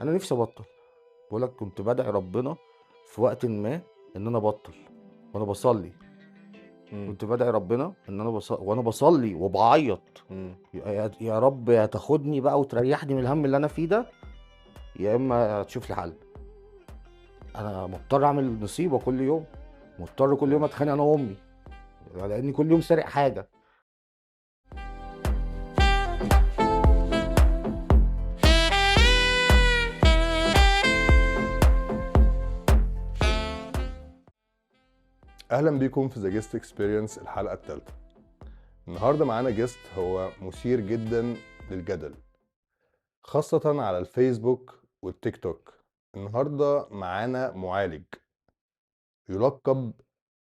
انا نفسي ابطل. بقول لك كنت بدعي ربنا في وقت ما ان انا ابطل، وانا بصلي. إمم، كنت بدعي ربنا ان انا وانا بصلي وبعيط، إمم. يا رب يا تاخدني بقى وتريحني من الهم اللي انا فيه ده، يا اما تشوف لي حل. انا مضطر اعمل نصيبه كل يوم، مضطر كل يوم أوكي. اتخانق انا وامي، لاني كل يوم سارق حاجه. أهلًا بيكم في The Guest Experience الحلقة التالتة. النهارده معانا guest هو مثير جدًا للجدل، خاصةً على الفيسبوك والتيك توك. النهارده معانا معالج يُلقب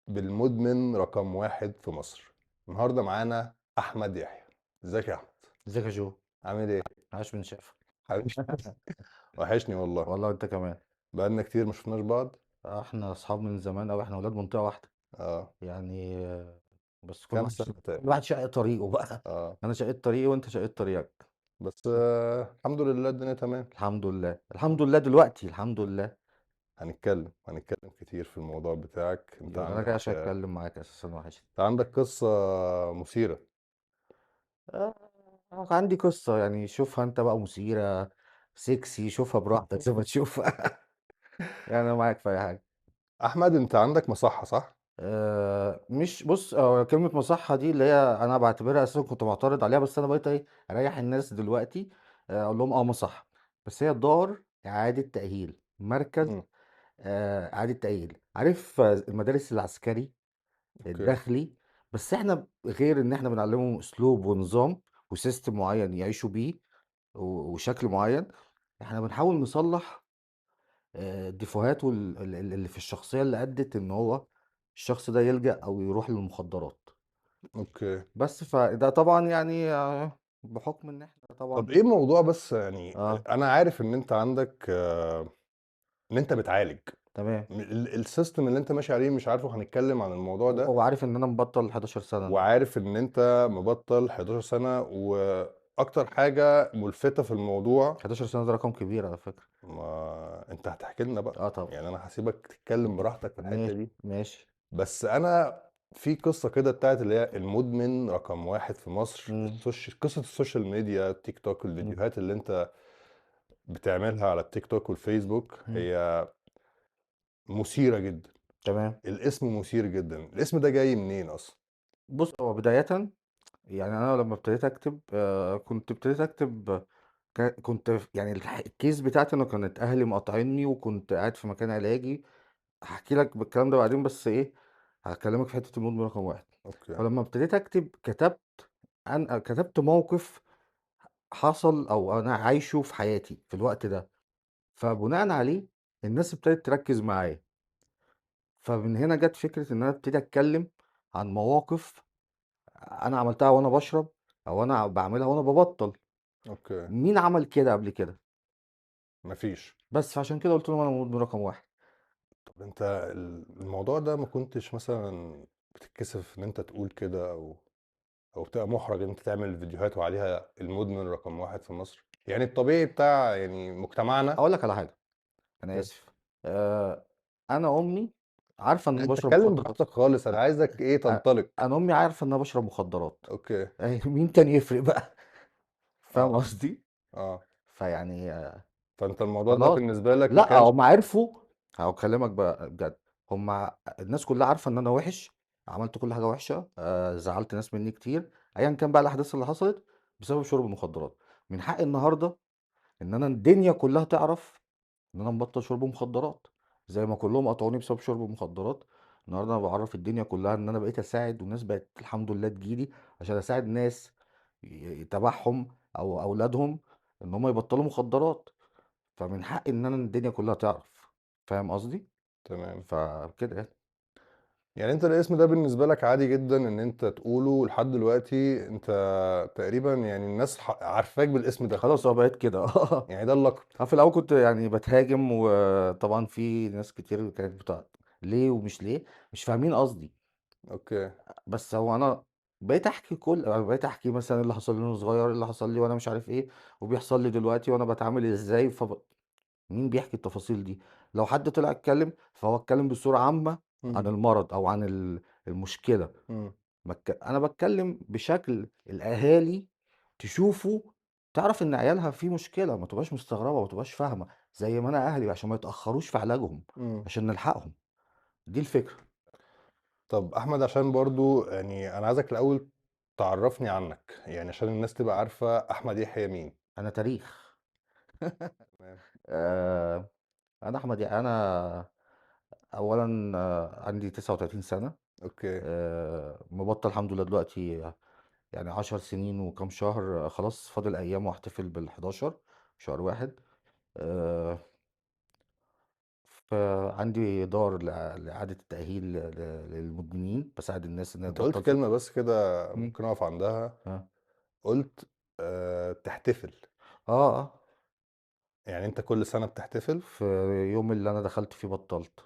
بالمدمن رقم 1 في مصر. النهارده معانا أحمد يحيى. إزيك يا أحمد؟ ازيك يا جو؟ عامل إيه؟ عاش من شافك. حبيبي وحشني والله. والله انت كمان. بقى لنا كتير ما شفناش بعض. احنا اصحاب من زمان اوي، احنا ولاد منطقه واحده آه. يعني. بس كل كام واحد سنة كل تاني؟ واحد شق طريقه بقى. آه. انا شقيت طريقي وانت شقيت طريقك. بس الحمد لله الدنيا تمام. الحمد لله، الحمد لله دلوقتي، الحمد لله. هنتكلم كتير في الموضوع بتاعك. أنت يبقى انا جاي عندك عشان اتكلم معاك اساسا وحش. أنت عندك قصة مثيرة. آه، عندي قصه يعني، شوفها انت بقى، مثيره سكسي، شوفها براحتك زي ما تشوفها. يعني انا معاك في اي حاجه. أحمد أنت عندك مصحة صح؟ مش بص، كلمه مصحه دي اللي هي انا بعتبرها اساسا، كنت معترض عليها، بس انا بقيت ايه، اريح الناس دلوقتي. اقول لهم مصحه، بس هي دار اعاده تاهيل، مركز مم. إعادة تأهيل. عارف المدارس العسكري أوكي. الداخلي، بس إحنا غير إن إحنا بنعلمهم أسلوب ونظام وسيستم معين يعيشوا بيه وشكل معين، إحنا بنحاول نصلح الديفوهات اللي في الشخصية اللي أدت إن هو الشخص ده يلجأ أو يروح للمخدرات. أوكي. بس فده طبعا يعني بحكم إن إحنا طب طبعا إيه الموضوع بس يعني آه أنا عارف إن أنت عندك إن أنت بتعالج. تمام. السيستم اللي أنت ماشي عليه مش عارفه، هنتكلم عن الموضوع ده. وعارف إن أنا مبطل 11 سنة دلوقتي. وعارف إن أنت مبطل 11 سنة، وأكتر حاجة ملفتة في الموضوع 11 سنة ده رقم كبير على فكرة. ما أنت هتحكي لنا بقى. طبعا. يعني أنا هسيبك تتكلم براحتك في الحتة ماشي دي. ماشي. بس انا في قصه كده بتاعت اللي هي المدمن رقم 1 في مصر، مم. قصه السوشيال ميديا، التيك توك، مم. الفيديوهات اللي انت بتعملها على التيك توك والفيسبوك مم. هي مثيره جدا. تمام. الاسم مثير جدا. الاسم ده جاي منين اصلا؟ بص، هو بداية يعني أنا لما ابتديت أكتب كنت ابتديت أكتب، كنت يعني الكيس بتاعتي أنا كانت أهلي مقاطعيني، وكنت قاعد في مكان علاجي. هحكي لك بالكلام ده بعدين، بس إيه، هكلمك في حتة المدمن رقم واحد. اوكي. فلما ابتديت أكتب كتبت، أنا كتبت موقف حصل أو أنا عايشه في حياتي في الوقت ده، فبناء عليه الناس ابتدت تركز معايا. فمن هنا جت فكرة إن أنا ابتدي أتكلم عن مواقف أنا عملتها وأنا باشرب، أو أنا باعملها وأنا بابطّل. اوكي. مين عمل كده قبل كده؟ مفيش. بس فعشان كده قُلت لهم أنا مدمن رقم 1. طب انت الموضوع ده ما كنتش مثلا بتتكسف ان انت تقول كده، او بتبقى محرج ان انت تعمل فيديوهات وعليها المدمن رقم 1 في مصر؟ يعني الطبيعي بتاع يعني مجتمعنا. أقول لك على حاجة، أنا آسف. آآ أنا أمي عارفة إن أنا انت باشرب اتكلم مخدرات. براحتك خالص، انا عايزك ايه أ تنطلق. أنا أمي عارفة إن أنا باشرب مخدرات. اوكي. مين تاني يفرق بقى؟ فاهم اه. قصدي؟ اه. فيعني فانت الموضوع ده خلاص. بالنسبه لك ما لأ، كانش. هُم عرفوا. هاكلمك بقى بجد. الناس كلّها عارفة إن أنا وِحِش، عملت كل حاجة وِحشة، زعّلت ناس منّي كتير، أيًا كان بقى الأحداث اللي حصلت بسبب شُرب المخدرات. من حقّي النهارده إن أنا الدنيا كلّها تعرف إن أنا مبطّل شُرب مخدرات، زي ما كلّهم قاطعوني بسبب شُرب المخدرات. النهارده أنا باعرّف الدنيا كلّها إن أنا بقيت أساعد، والناس بقت الحمد لله تيجي لي عشان أساعد ناس تبعهم أو أولادهم إن هم يبطّلوا مخدرات. فمن حقي إن أنا الدنيا كلّها تعرف، فاهم قصدي؟ تمام. فكده يعني. يعني انت الاسم ده بالنسبه لك عادي جدا ان انت تقوله لحد دلوقتي؟ انت تقريبا يعني الناس عارفاك بالاسم ده. خلاص هو بقيت كده. يعني ده اللقب. في الأول كنت يعني باتهاجم، وطبعًا في ناس كتير كانت ليه ومش ليه، مش فاهمين قصدي. اوكي. بس هو أنا بقيت أحكي مثلًا إيه اللي حصل لي وأنا صغير، إيه اللي حصل لي وأنا مش عارف إيه، وبيحصل لي دلوقتي وأنا باتعامل إزاي. مين بيحكي التفاصيل دي؟ لو حد طلع اتكلم، فهو اتكلم بصورة عامة عن إمم، المرض أو عن المشكلة. إمم، أنا باتكلم بشكل الأهالي تشوفه، تعرف إن عيالها في مشكلة، ما تبقاش مستغربة، ما تبقاش فاهمة، زي ما أنا أهلي عشان ما يتأخروش في علاجهم، إمم. عشان نلحقهم، دي الفكرة. طب أحمد، عشان برضه يعني أنا عايزك الأول تعرّفني عنّك، يعني عشان الناس تبقى عارفة أحمد يحيى مين. أنا تاريخ. تمام، آآ أنا أحمد أنا أولًا عندي 39 سنة. أوكي. مبطّل الحمد لله دلوقتي يعني 10 سنين وكام شهر، خلاص فاضل أيام وأحتفل بال11 شهر 1. آآ فعندي دار لإعادة التأهيل للمدمنين، باساعد الناس إن هي أنت قُلت تبطّل كلمة بس كده إمم. ممكن أقف عندها، آه. قُلت تحتفل. آه. يعني أنت كل سَنة بتحتفل؟ في يوم اللي أنا دخلت فيه بطّلت.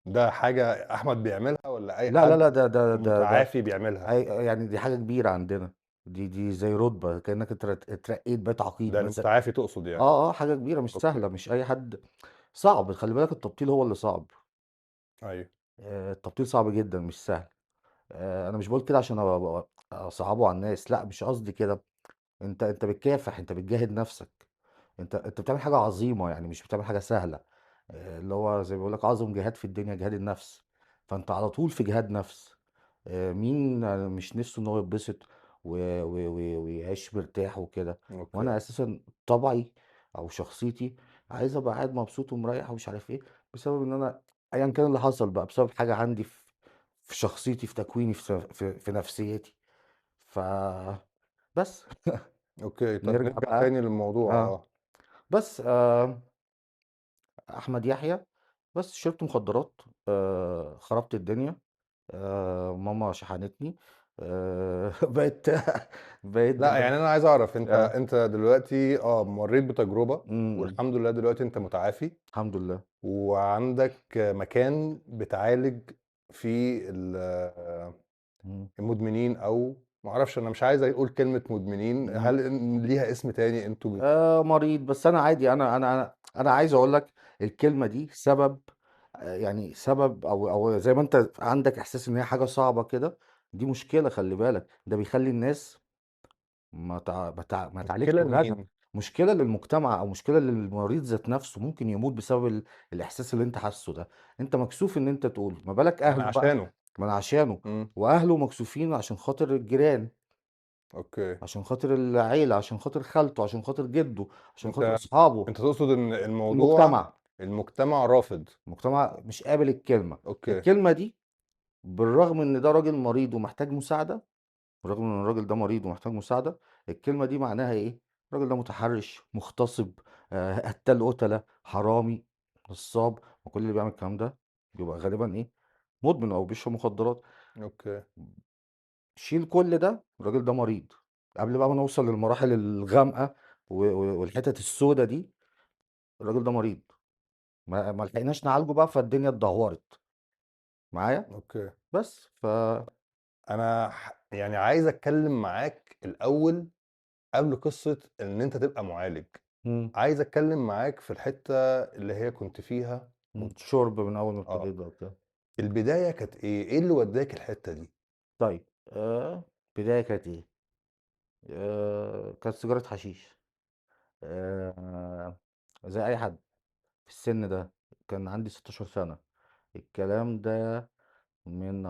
ده حاجة أحمد بيعملها والّا أي لا، لا، حد لأ، ده متعافي بيعملها؟ يعني دي حاجة كبيرة عندنا، دي زي رُتبة، كإنّك اترقّيت بقيت عقيد ده مثلًا. المتعافي تقصد يعني. حاجة كبيرة مش أوكي، سهلة، مش أي حد. صعب، خلّي بالك التبطيل هو اللي صعب. أيوه، التبطيل صعب جدًا مش سهل. أنا مش باقول كده عشان أصعّبه على الناس، لأ مش قصدي كده. أنت بتكافح، أنت بتجاهد نَفْسك، أنت بتعمل حاجة عظيمة، يعني مش بتعمل حاجة سهلة. اللي هو زي ما بيقول لك أعظم جهاد في الدنيا جهاد النَفْس، فأنت على طول في جهاد نَفْس. مين مش نِفْسه إن هو يتبسط و و و ويعيش مرتاح وكده. أوكي، وأنا أساسًا طبعي أو شخصيتي عايز أبقى قاعد مبسوط ومريّح ومش عارف إيه، بسبب إن أنا أيًا كان اللي حصل بقى، بسبب حاجة عندي في شخصيتي، في تكويني، في نفسيتي. ف بس أوكي. طب نرجع نرجع بقى. تاني للموضوع آه. بس أحمد يحيى، بس شربت مخدرات، خربت الدنيا. ماما شحنتني. بقيت بقيت لأ، دلوقتي. يعني أنا عايز أعرف أنت آه. أنت دلوقتي مرّيت بتجربة إمم. والحمد لله دلوقتي أنت متعافي، الحمد لله. وعندك مكان بتعالج فيه إمم. المدمنين، أو ما أعرفش، أنا مش عايز أقول كلمة مدمنين، إمم. هل ليها اسم تاني أنتم مريض، بس أنا عادي. أنا عايز أقول لك الكلمة دي سبب، يعني سبب أو زي ما أنت عندك إحساس إن هي حاجة صعبة كده، دي مشكلة خلّي بالك، ده بيخلّي الناس ما تعالجش مشكلة ولادها. لمين؟ مشكلة للمجتمع أو مشكلة للمريض ذات نفسه، ممكن يموت بسبب الإحساس اللي أنت حاسّه ده. أنت مكسوف إن أنت تقول، ما بالك ما أنا أهله بقى. عشانه. ما أنا عشانه. إمم، وأهله مكسوفين عشان خاطر الجيران، أوكي. عشان خاطر العيلة، عشان خاطر خالته، عشان خاطر جده، عشان خاطر أنت أصحابه. أنت تقصد إن الموضوع المجتمع. المجتمع رافض. المجتمع مش قابل الكلمة. أوكي، الكلمة دي بالرغم إن ده راجل مريض ومحتاج مساعدة، بالرغم إن الراجل ده مريض ومحتاج مساعدة، الكلمة دي معناها إيه؟ الراجل ده متحرِّش، مغتصب، قتّال قُتلة، حرامي، نصّاب. وكل اللي بيعمل الكلام ده بيبقى غالبًا إيه، مدمن أو بيشرب مخدرات. أوكي، شيل كل ده، الراجل ده مريض. قبل بقى ما نوصل للمراحل الغامقة والحتت السودا دي، الراجل ده مريض. ما لحقناش نعالجه بقى فالدنيا اتدهورت. معايا؟ أوكي. بس أنا يعني عايز أتكلم معاك الأول قبل قصة إن أنت تبقى معالج، إمم. عايز أتكلم معاك في الحتة اللي هي كنت فيها شُرب من أول ما آه، ابتديت بقى وبتاع. البداية كانت إيه؟ إيه اللي وداك الحتة دي؟ طيب، البداية كانت إيه؟ كانت سيجارة حشيش. زي أي حد في السن ده. كان عندي 16 سنة. الكلام ده من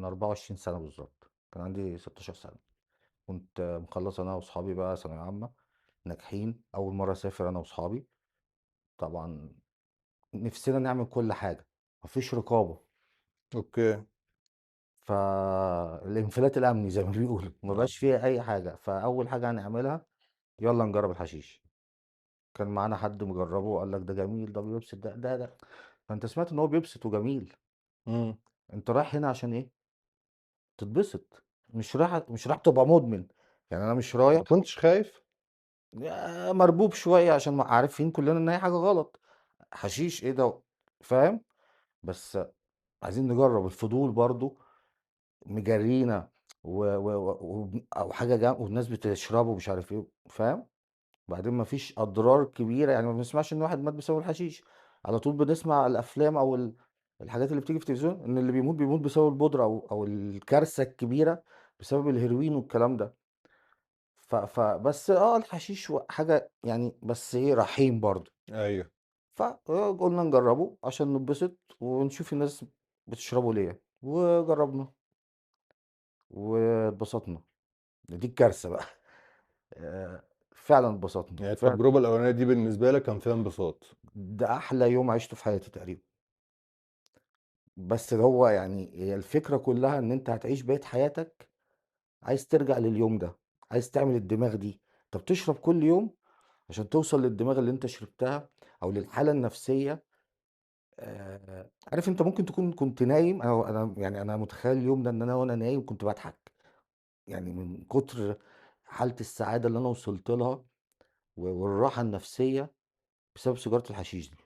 24 سنة بالضبط. كان عندي 16 سنة. كنت مخلّص أنا وأصحابي بقى ثانوية عامة، ناجحين، أول مرّة أسافر أنا وأصحابي. طبعًا نِفسنا نعمل كل حاجة، ما فيش رقابة. أوكي، فالانفلات الأمني زي ما بيقولوا، ما آه، بقاش فيها أي حاجة. فأول حاجة هنعملها، يالّا نجرّب الحشيش. كان معانا حد مجرّبه وقال لك ده جميل، ده بيبسط، ده. فأنت سمعت إن هو بيبسط وجميل. إمم، أنت رايح هنا عشان إيه؟ تتبسط، مش رايح تبقى مدمن. يعني أنا مش رايح ما كنتش خايف؟ مربوب شوية عشان عارفين كلّنا إن هي حاجة غلط. حشيش إيه ده، فاهم؟ بس عايزين نجرّب، الفضول برضه مجرّينا. و و و وب أو حاجة والناس بتشربه ومش عارف إيه، فاهم؟ بعدين ما فيش أضرار كبيرة، يعني ما بنسمعش إن واحد مات بسبب الحشيش، على طول بنسمع الأفلام أو الحاجات اللي بتيجي في التلفزيون إن اللي بيموت بيموت بسبب البودرة أو الكارثة الكبيرة بسبب الهيروين والكلام ده. فبس الحشيش حاجة يعني، بس إيه رحيم برضه. ايوه. فقلنا نجربه عشان نتبسط ونشوف الناس بتشربه ليه، وجربنا واتبسطنا. دي الكارثة بقى. آه، فعلا اتبسطنا يعني فعلا. التجربة الأولانية دي بالنسبة لك كان فيها انبساط. ده أحلى يوم عشته في حياتي تقريبا. بس هو يعني هي الفكرة كلها إن أنت هتعيش بقية حياتك عايز ترجع لليوم ده، عايز تعمل الدماغ دي. أنت بتشرب كل يوم عشان توصل للدماغ اللي أنت شربتها أو للحالة النفسية. عارف أنت ممكن تكون كنت نايم، أنا يعني أنا متخيل اليوم ده إن أنا وأنا نايم كنت باضحك، يعني من كتر حالة السعادة اللي أنا وصلت لها والراحة النفسية بسبب سيجارة الحشيش دي.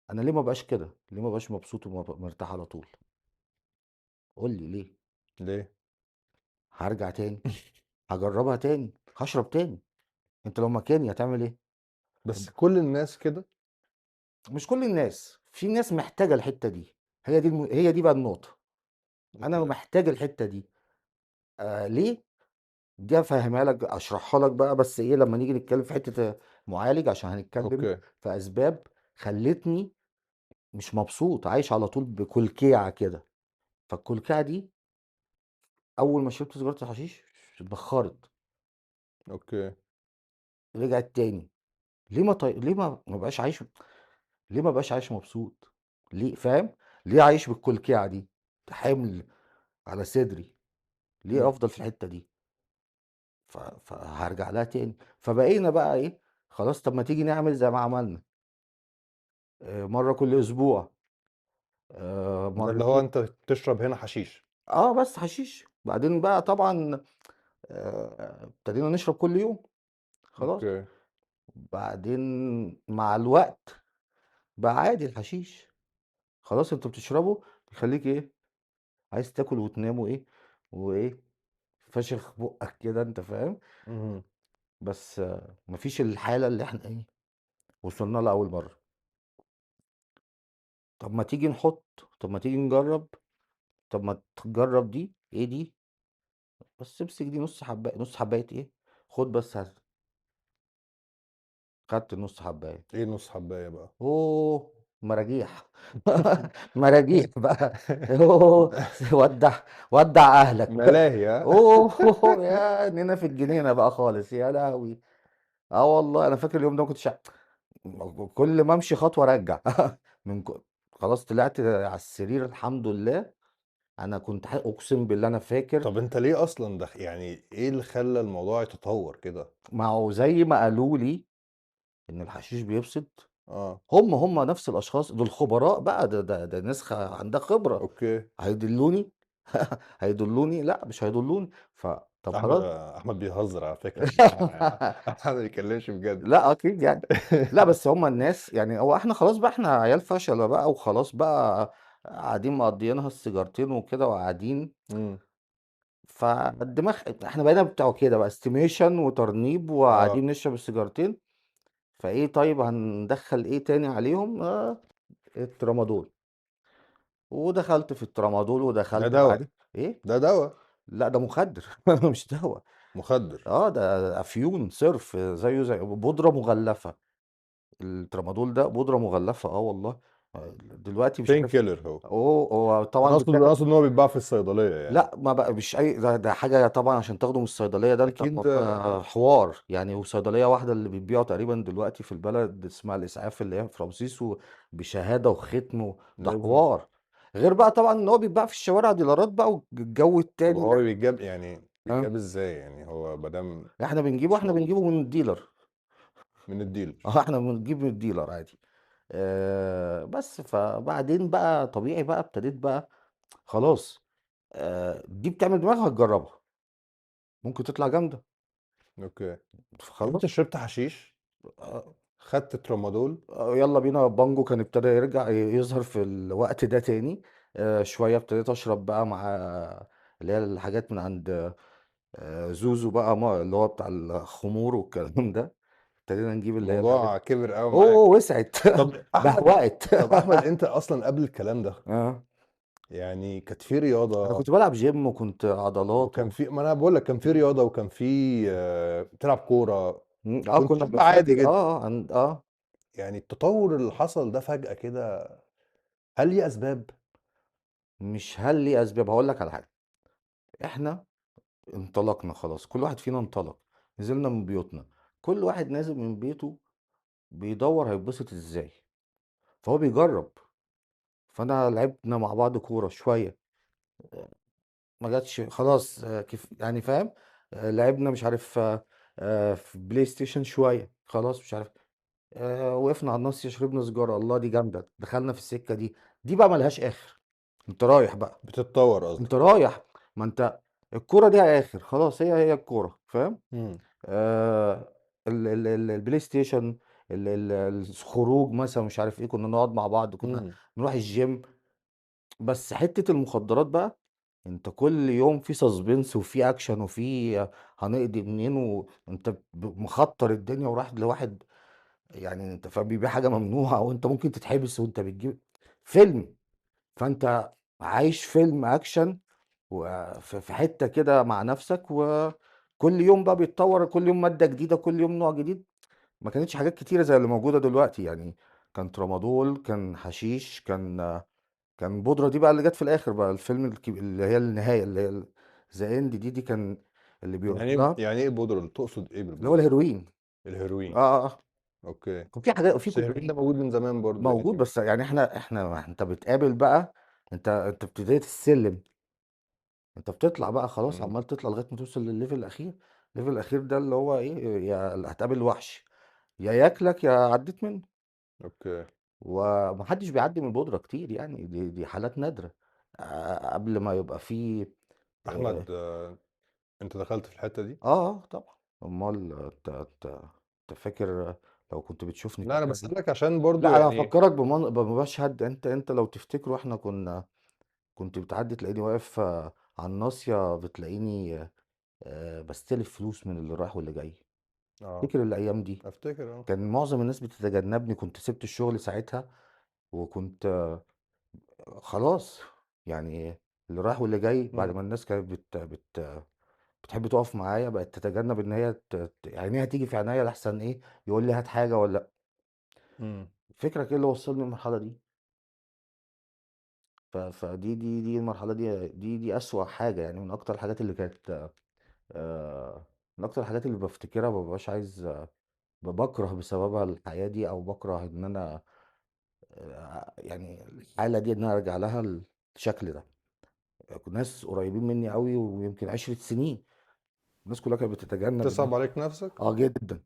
أنا ليه ما بقاش كده؟ ليه ما بقاش مبسوط ومرتاح على طول؟ قُل لي ليه؟ ليه؟ هارجع تاني، هاجرّبها تاني، هاشرب تاني. أنت لو مكاني هتعمل إيه؟ بس كل الناس كده؟ مش كل الناس، في ناس محتاجة الحتّة دي، هي دي بقى النقطة. أنا اوكي. محتاج الحتّة دي. ليه؟ دي هافهّمها لك، أشرحها لك بقى، بس إيه لمّا نيجي نتكلّم في حتّة معالج، عشان هنتكلّم اوكي. في أسباب خلّتني مش مبسوط، عايش على طول بكلكيعة كده. فالكلكعة دي أول ما شربت سيجارة الحشيش اتبخرت، اوكي. رجعت تاني. ليه ما ابقاش عايش مبسوط؟ ليه؟ فاهم؟ ليه عايش بالكلكعة دي؟ حمل على صدري، ليه مم. أفضل في الحتة دي؟ فهارجع لها تاني. فبقينا بقى إيه، خلاص طب ما تيجي نعمل زي ما عملنا، مرة كل أسبوع، ده اللي هو مرتين. انت تشرب هنا حشيش؟ بس حشيش. بعدين بقى طبعًا ابتدينا نشرب كل يوم، خلاص. اوكي. بعدين مع الوقت بقى عادي الحشيش، خلاص أنت بتشربه بيخلّيك إيه، عايز تاكل وتنام وإيه، فاشخ بُقّك كده أنت فاهم. مهم. بس ما فيش الحالة اللي إحنا إيه، وصلنا لها أول مرّة. طب ما تيجي طب ما تيجي نجرّب، طب ما تجرّب دي، إيه دي، بس امسك دي نُص حبّاية إيه، خُد بس خدت النُص حبّاية. ايه نص حباية بقى؟ أوه! مراجيح. مراجيح بقى. أوه! ودّع أهلك. ملاهي، ها؟ أوه! ياه! إننا في الجنينة بقى خالص، يا لهوي! والله أنا فاكر اليوم ده ما كنتش كل ما أمشي خطوة أرجّع. من ك خلاص طلعت على السرير الحمد لله. أنا كنت أقسم بالله أنا فاكر. طب انت ليه اصلا يعني ايه اللي خلى الموضوع يتطور كده؟ ما هو زي ما قالوا لي إن الحشيش بيفسد، اه. هم نفس الأشخاص دول خبراء بقى، ده ناس عندها خبرة. اوكي. هيدلّوني؟ هيضلّوني؟ لأ مش هيضلّوني. طب احمد خلاص. احمد بيهزر على فكرة. احمد ما بيتكلمش بجد. لأ أكيد يعني. لأ بس هم الناس يعني، هو إحنا خلاص بقى إحنا عيال فشلة بقى وخلاص بقى قاعدين مقضيينها السيجارتين وكده وقاعدين. امم. فالدماغ إحنا بقينا بتوع كده بقى estimation وترنيب اه. وقاعدين نشرب السيجارتين. فإيه طيب هندخّل إيه تاني عليهم؟ الترامادول. ودخلت في الترامادول ده ودخلت دواء؟ بعدين إيه؟ ده دواء؟ لأ ده مخدر. مش دوا. مخدر؟ ده أفيون صرف زيه زي بودرة مغلفة. الترامادول ده بودرة مغلفة والله. دلوقتي مش بين عارف. كيلر هو؟ هو طبعا انا اقصد بيتاخد. اقصد ان هو بيتباع في الصيدلية يعني. لا ما بقى مش اي ده حاجة طبعا عشان تاخده من الصيدلية ده انت اكيد. حوار يعني. وصيدلية واحدة اللي بتبيعه تقريبا دلوقتي في البلد اسمها الإسعاف اللي هي في رمسيس، وبشهادة وختم ده لازم. حوار. غير بقى طبعا ان هو بيتباع في الشوارع ديلارات بقى والجو طب التاني هو ده. بيتجاب يعني ها، بيتجاب ازاي يعني هو مادام مش احنا بنجيبه من الديلر. من الديلر؟ احنا بنجيب من الديلر عادي. بس فبعدين بقى طبيعي بقى ابتديت بقى خلاص. دي بتعمل دماغ هتجربها، ممكن تطلع جامدة. اوكي. يعني انت فخلاص. شربت حشيش، آه، خدت ترامادول. يلا بينا بانجو كان ابتدى يرجع يظهر في الوقت ده تاني. شوية ابتديت أشرب بقى مع اللي هي الحاجات من عند زوزو بقى اللي هو بتاع الخمور والكلام ده، ابتدينا نجيب اللي هي الحاجات. الموضوع كبر قوي أوه معاك. وسعت طب احمد بهوقت طب احمد انت اصلا قبل الكلام ده آه. يعني كانت في أنا رياضه، كنت بالعب جيم وكنت عضلات وكان في، ما انا بقول لك كان في رياضه، وكان في بتلعب كوره، كنت كنا شاب عادي بنفجر جدا. يعني التطور اللي حصل ده فجأة كده، هل ليه اسباب؟ مش هل ليه أسباب، هقول لك على حاجة. إحنا انطلقنا خلاص، كل واحد فينا انطلق، نزلنا من بيوتنا، كل واحد نازل من بيته بيدور هيتبسط ازاي، فهو بيجرب. فانا لعبنا مع بعض كورة شوية، ما جاتش خلاص، كيف يعني فاهم. لعبنا مش عارف، في بلاي ستيشن شوية خلاص مش عارف. وقفنا على الناصية شربنا سجارة، الله دي جامدة، دخلنا في السكة دي، دي بقى ملهاش آخر. انت رايح بقى، بتتطور انت قصدك؟ رايح، ما انت الكورة دي آخر خلاص، هي الكورة فاهم. امم. آه البلاي ستيشن، الخروج مثلا مش عارف ايه، كنا نقعد مع بعض، كنا امم. نروح الجيم. بس حتة المخدرات بقى، انت كل يوم في سسبنس وفي اكشن وفي هنقضي منين، وانت مخطر الدنيا ورايح لواحد، يعني انت فاهم بيبيع حاجة ممنوعة وانت ممكن تتحبس وانت بتجيب فيلم. فانت عايش فيلم اكشن في حتة كده مع نفسك، وكل يوم بقى بيتطور، كل يوم مادة جديدة، كل يوم نوع جديد. ما كانتش حاجات كتيرة زي اللي موجودة دلوقتي يعني. كان ترامادول، كان حشيش، كان بودرة، دي بقى اللي جت في الآخر بقى الفيلم اللي هي النهاية، اللي هي ذا اند، دي كان اللي يعني بيروح ايه، لها، يعني ايه بودرة؟ تقصد ايه اللي هو بالبودرة؟ الهيروين. الهيروين. اه اوكي. كان في حاجات، في بس الهيروين ده كوكايين موجود من زمان برضو موجود، يعني. بس يعني احنا انت بتقابل بقى، انت في بداية السلم، انت بتطلع بقى خلاص، امم. عمال تطلع لغاية ما توصل للليفل الأخير. الليفل الأخير ده اللي هو ايه، يا هتقابل وحش، يا ياكلك يا عديت منه. اوكي. ومحدش بيعدي من البودرة كتير يعني، دي حالات نادرة، قبل ما يبقى في اه. احمد انت دخلت في الحتة دي؟ طبعا. امال انت فاكر لو كنت بتشوفني في لا انا مكان. بسألك عشان برضو لا انا يعني. هفكرك بمشهد، انت لو تفتكروا احنا كنت بتعدي تلاقيني واقف على الناصية، بتلاقيني بستلف فلوس من اللي رايح واللي جاي. اه فاكر الايام دي؟ افتكر اه. كان معظم الناس بتتجنبني، كنت سبت الشغل ساعتها، وكنت خلاص يعني، اللي رايح واللي جاي، بعد امم. ما الناس كانت بتحب تقف معايا، بقت تتجنب ان هي عينيها تيجي في عينيا لحسن ايه، يقول لي هات حاجه ولا لا. امم. فكرك ايه اللي وصلني المرحله دي؟ فدي المرحله دي اسوأ حاجه يعني، من اكتر الحاجات اللي كانت من اكتر الحاجات اللي بفتكرها مببقاش عايز، بكره بسببها الحياه دي، او بكره ان انا يعني الحاله دي ان انا ارجع لها الشكل ده. ناس قريبين مني قوي ويمكن 10 سنين، الناس كلها كانت بتتجنب ان تصعب عليك نفسك؟ اه جدا،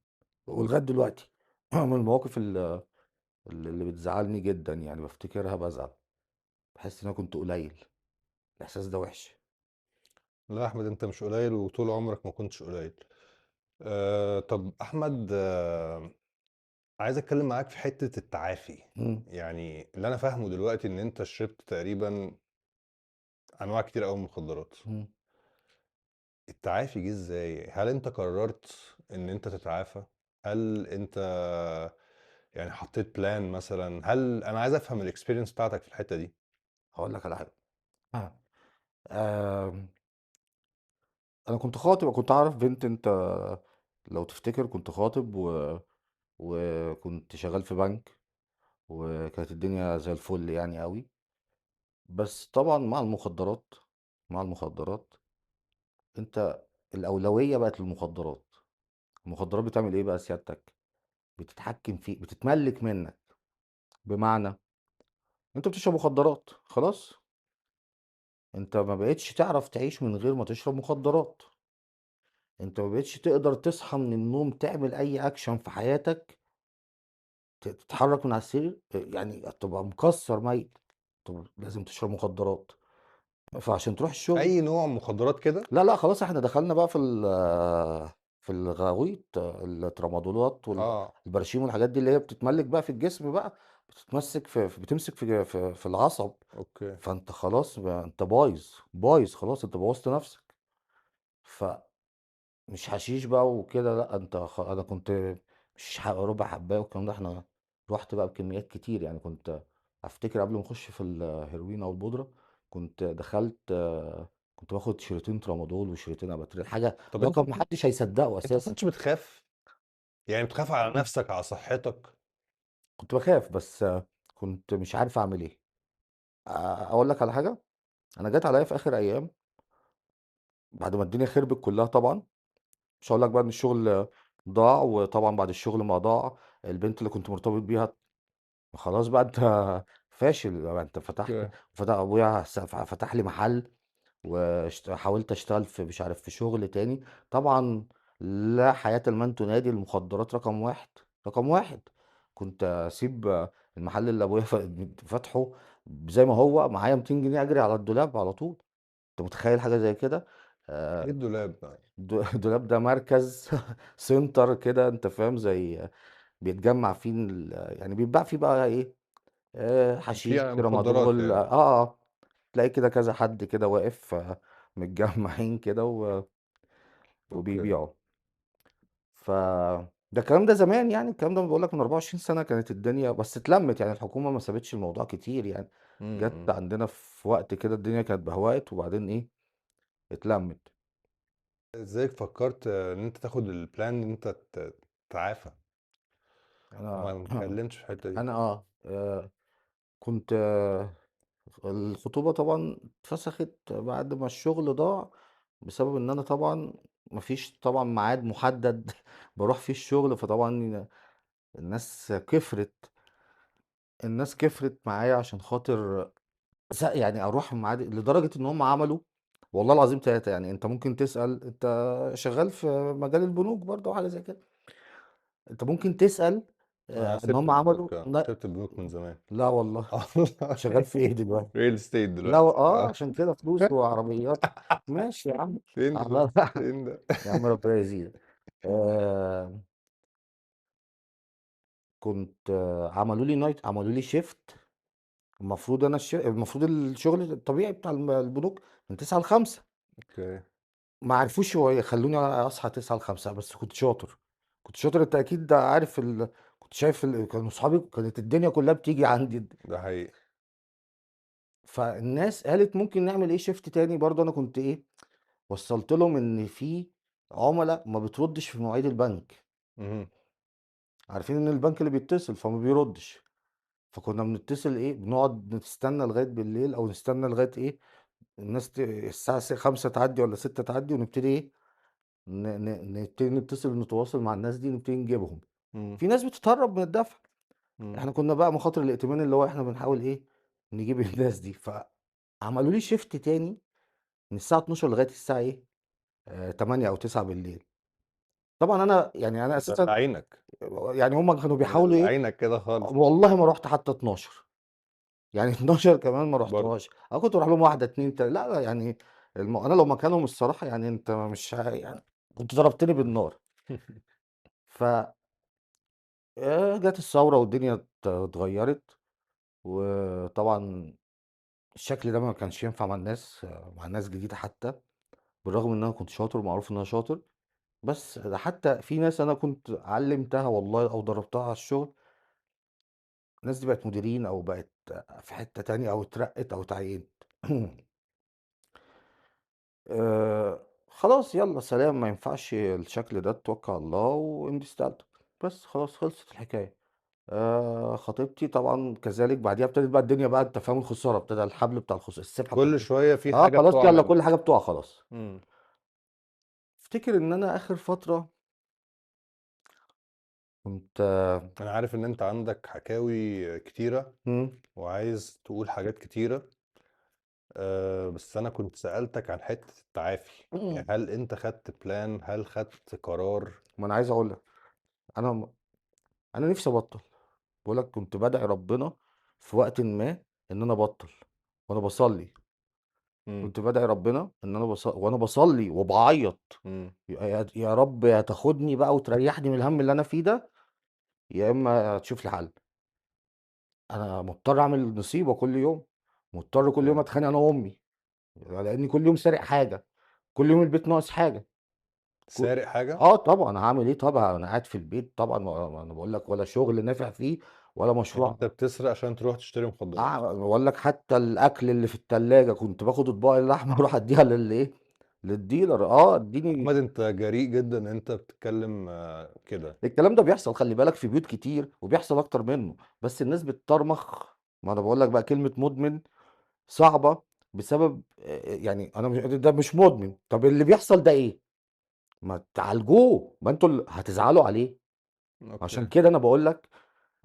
ولغايه دلوقتي من المواقف اللي بتزعلني جدا يعني، بفتكرها بزعل، بحس ان انا كنت قليل، الاحساس ده وحش. لا يا احمد انت مش قليل، وطول عمرك ما كنتش قليل. طب احمد، عايز اتكلم معاك في حتة التعافي. مم. يعني اللي انا فاهمه دلوقتي ان انت شربت تقريبا انواع كتير قوي من المخدرات. مم. التعافي جه ازاي؟ هل انت قررت ان انت تتعافى؟ هل انت يعني حطيت بلان مثلا؟ هل انا عايز افهم الاكسبيرينس بتاعتك في الحتة دي. هقول لك على حاجه. آه. آه. انا كنت خاطب، كنت اعرف بنت، انت لو تفتكر كنت خاطب وكنت شغال في بنك، وكانت الدنيا زي الفل يعني قوي. بس طبعا مع المخدرات انت الاولويه بقت للمخدرات. المخدرات بتعمل ايه بقى سيادتك؟ بتتحكم فيك، بتتملك منك. بمعنى، انت بتشرب مخدرات خلاص، انت ما بقتش تعرف تعيش من غير ما تشرب مخدرات. انت ما بقتش تقدر تصحى من النوم تعمل اي اكشن في حياتك، تتحرك من على السرير يعني تبقى مكسر ميت، طب لازم تشرب مخدرات. فعشان تروح الشغل، اي نوع مخدرات كده؟ لا خلاص احنا دخلنا بقى في الغويط، الترامادولات اه. والبرشيم والحاجات دي اللي هي بتتملك بقى في الجسم بقى، بتمسك في العصب. اوكي. فانت خلاص بقى، انت بايظ خلاص، انت بوظت نفسك. مش حشيش بقى وكده لأ، أنت أنا كنت مش ربع حبّاية والكلام ده، إحنا رُحت بقى بكميات كتير، يعني كنت أفتكر قبل ما أخش في الهيروين أو البودرة، كنت دخلت كنت باخد شريطين ترامادول وشريطين أباتريل، حاجة طب رقم ما حدش هيصدّقه أنت ما أساسًا. كنتش بتخاف؟ يعني بتخاف على إمم. نفسك، على صحتك؟ كنت باخاف، بس كنت مش عارف أعمل إيه. أقول لك على حاجة، أنا جات عليَّ في آخر أيام بعد ما الدنيا خربت كلّها طبعًا، مش هاقول لك بقى إن الشغل ضاع، وطبعًا بعد الشغل ما ضاع، البنت اللي كنت مرتبط بيها خلاص بقى أنت فاشل، بقى أنت أوكي. أبويا فتح لي محل حاولت أشتغل في مش عارف في شغل تاني، طبعًا لا حياة لمن تنادي، المخدرات رقم 1، رقم 1. كنت أسيب المحل اللي أبويا فاتحه زي ما هو معايا 200 جنيه أجري على الدولاب على طول، أنت متخيل حاجة زي كده؟ إيه آآ الدولاب ده؟ الدولاب ده مركز سنتر كده أنت فاهم، زي بيتجمّع فيه يعني بيتباع فيه بقى إيه، حشيش، في مخدرات ترامادول، يعني. تلاقي كده كذا حد كده واقف متجمّعين كده أوكي. وبيبيعوا. ف ده الكلام ده زمان يعني، الكلام ده باقول لك من 24 سَنة كانت الدنيا بس اتلمِّت، يعني الحكومة ما سابتش الموضوع كتير يعني، إمم، جات إمم. عندنا في وقت كده الدنيا كانت بهوقت وبعدين إيه، اتلمِّت. إزاي فكّرت إن أنت تاخد الplan إن أنت تتعافى؟ أنا ما اتكلمتش في الحتّة دي. أنا كنت الخطوبة طبعًا اتفسخت بعد ما الشغل ضاع، بسبب إن أنا طبعًا ما فيش طبعًا ميعاد محدد باروح فيه الشغل، فطبعًا الناس كِفرِت، الناس كِفرِت معايا عشان خاطر يعني أروح ميعاد لدرجة إن هم عملوا والله العظيم 3 يعني أنت ممكن تسأل أنت شغال في مجال البنوك برضه أو حاجة زي كده، أنت ممكن تسأل أنا إن سِبت هم عملوا البنوك، سِبت البنوك من زمان. لا والله، آه والله. شغال في إيه دلوقتي؟ real estate لا دلوقتي. عشان كده فلوس وعربيات، ماشي يا عم، فين ده، على فين ده؟ يا عم ربنا يزيدك. آآ كنت عملوا لي shift المفروض المفروض الشغل الطبيعي بتاع البنوك من 09:00 ل17:00 أوكي. ما عرفوش يخلّوني أصحى 09:00 ل17:00 بس كنت شاطر، كنت شاطر أنت أكيد عارف كنت شايف كانوا صحابي كانت الدنيا كلّها بتيجي عندي ده حقيقي. فالناس قالت ممكن نعمل إيه shift تاني برضه أنا كنت إيه، وصّلت لهم إن في عُملا ما بتردش في مواعيد البنك. اهم. عارفين إن البنك اللي بيتصل فما بيردش، فكنا بنتصل إيه، بنقعد نستنى لغاية بالليل أو نستنى لغاية إيه، الناس الساعة 5:00 تعدّي والّا 6:00 تعدّي ونبتدي إيه، ن ن نبتدي نتصل نتواصل مع الناس دي نبتدي نجيبهم. إمم، في ناس بتتهرب من الدفع، إمم. إحنا كنا بقى مخاطر الائتمان اللي هو إحنا بنحاول إيه، نجيب الناس دي، فعملوا لي shift تاني من الساعة 12:00 لغاية الساعة إيه، 20:00 أو 21:00. طبعًا أنا يعني أنا ده أساسًا عينك، يعني هُم كانوا ده بيحاولوا إيه، عينك كده خالص. والله ما رُحت حتى 12. يعني 12 كمان ما برضه. رُحتهاش، أنا كنت باروح لهم 1، 2، لا، لا يعني أنا لو مكانهم الصراحة يعني أنت مش يعني كنت ضربتني بالنار. ف جات الثورة والدنيا اتغيّرت، وطبعًا الشكل ده ما كانش ينفع مع الناس جديدة حتى، بالرغم إن أنا كنت شاطر ومعروف إن أنا شاطر، بس ده حتى في ناس أنا كنت علّمتها والله أو درّبتها على الشغل، الناس دي بقت مديرين أو بقت في حتة تانية أو اترقِّت أو اتعيّنت. خلاص يالّا سلام ما ينفعش الشكل ده، اتوكّل على الله وامضي استقالتك، بس خلاص خلصت الحكاية. خطيبتي طبعًا كذلك بعديها ابتدت بقى الدنيا بقى أنت فاهم الخسارة، ابتدى الحبل بتاع السبحة بتاعة كل شوية في حاجة خلاص بتُقع يالّا كل منّك. حاجة بتُقع خلاص. إمم. أفتكر إن أنا آخر فترة كنت أنا عارف إن أنت عندك حكاوي كتيرة إمم، وعايز تقول حاجات كتيرة، بس أنا كنت سألتك عن حتّة التعافي، يعني هل أنت خدت plan، هل خدت قرار؟ ما أنا عايز أقول لك، أنا أنا نِفْسي أبطّل، باقول لك كنت بادعي ربنا في وقتٍ ما إن أنا أبطّل وأنا باصلّي. إمم، كنت بادعي ربنا إن أنا وأنا باصلّي وباعيّط إمم. يا رب يا تاخدني بقى وتريّحني من الهَم اللي أنا فيه ده، يا إمّا تشوف لي حَل، أنا مضطر أعمل نصيبة كل يوم، مضطر كل يوم أوكي. أتخانق أنا وأمي، لإني كل يوم سارق حاجة، كل يوم البيت ناقص حاجة، ك سارق حاجة؟ آه طبعًا، هاعمل إيه طبعًا، أنا قاعد في البيت طبعًا، ما أنا باقول لك ولا شغل نافع فيه ولا يعني أنت مشروع. بتسرق عشان تروح تشتري مخدرات. باقول لك حتى الأكل اللي في التلاجة كنت باخد أطباق اللحمة أروح أدّيها للإيه، للdealer، ادّيني. أحمد أنت جريء جدًا إن أنت بتتكلم كده. الكلام ده بيحصل خلّي بالك في بيوت كتير وبيحصل أكتر منّه، بس الناس بتطرمخ. ما أنا باقول لك بقى كلمة مدمن صعبة بسبب يعني أنا ده مش مدمن، طَب اللي بيحصل ده إيه؟ ما تعالجوه، ما أنتم هتزعلوا عليه. عشان أوكي. كده أنا باقول لك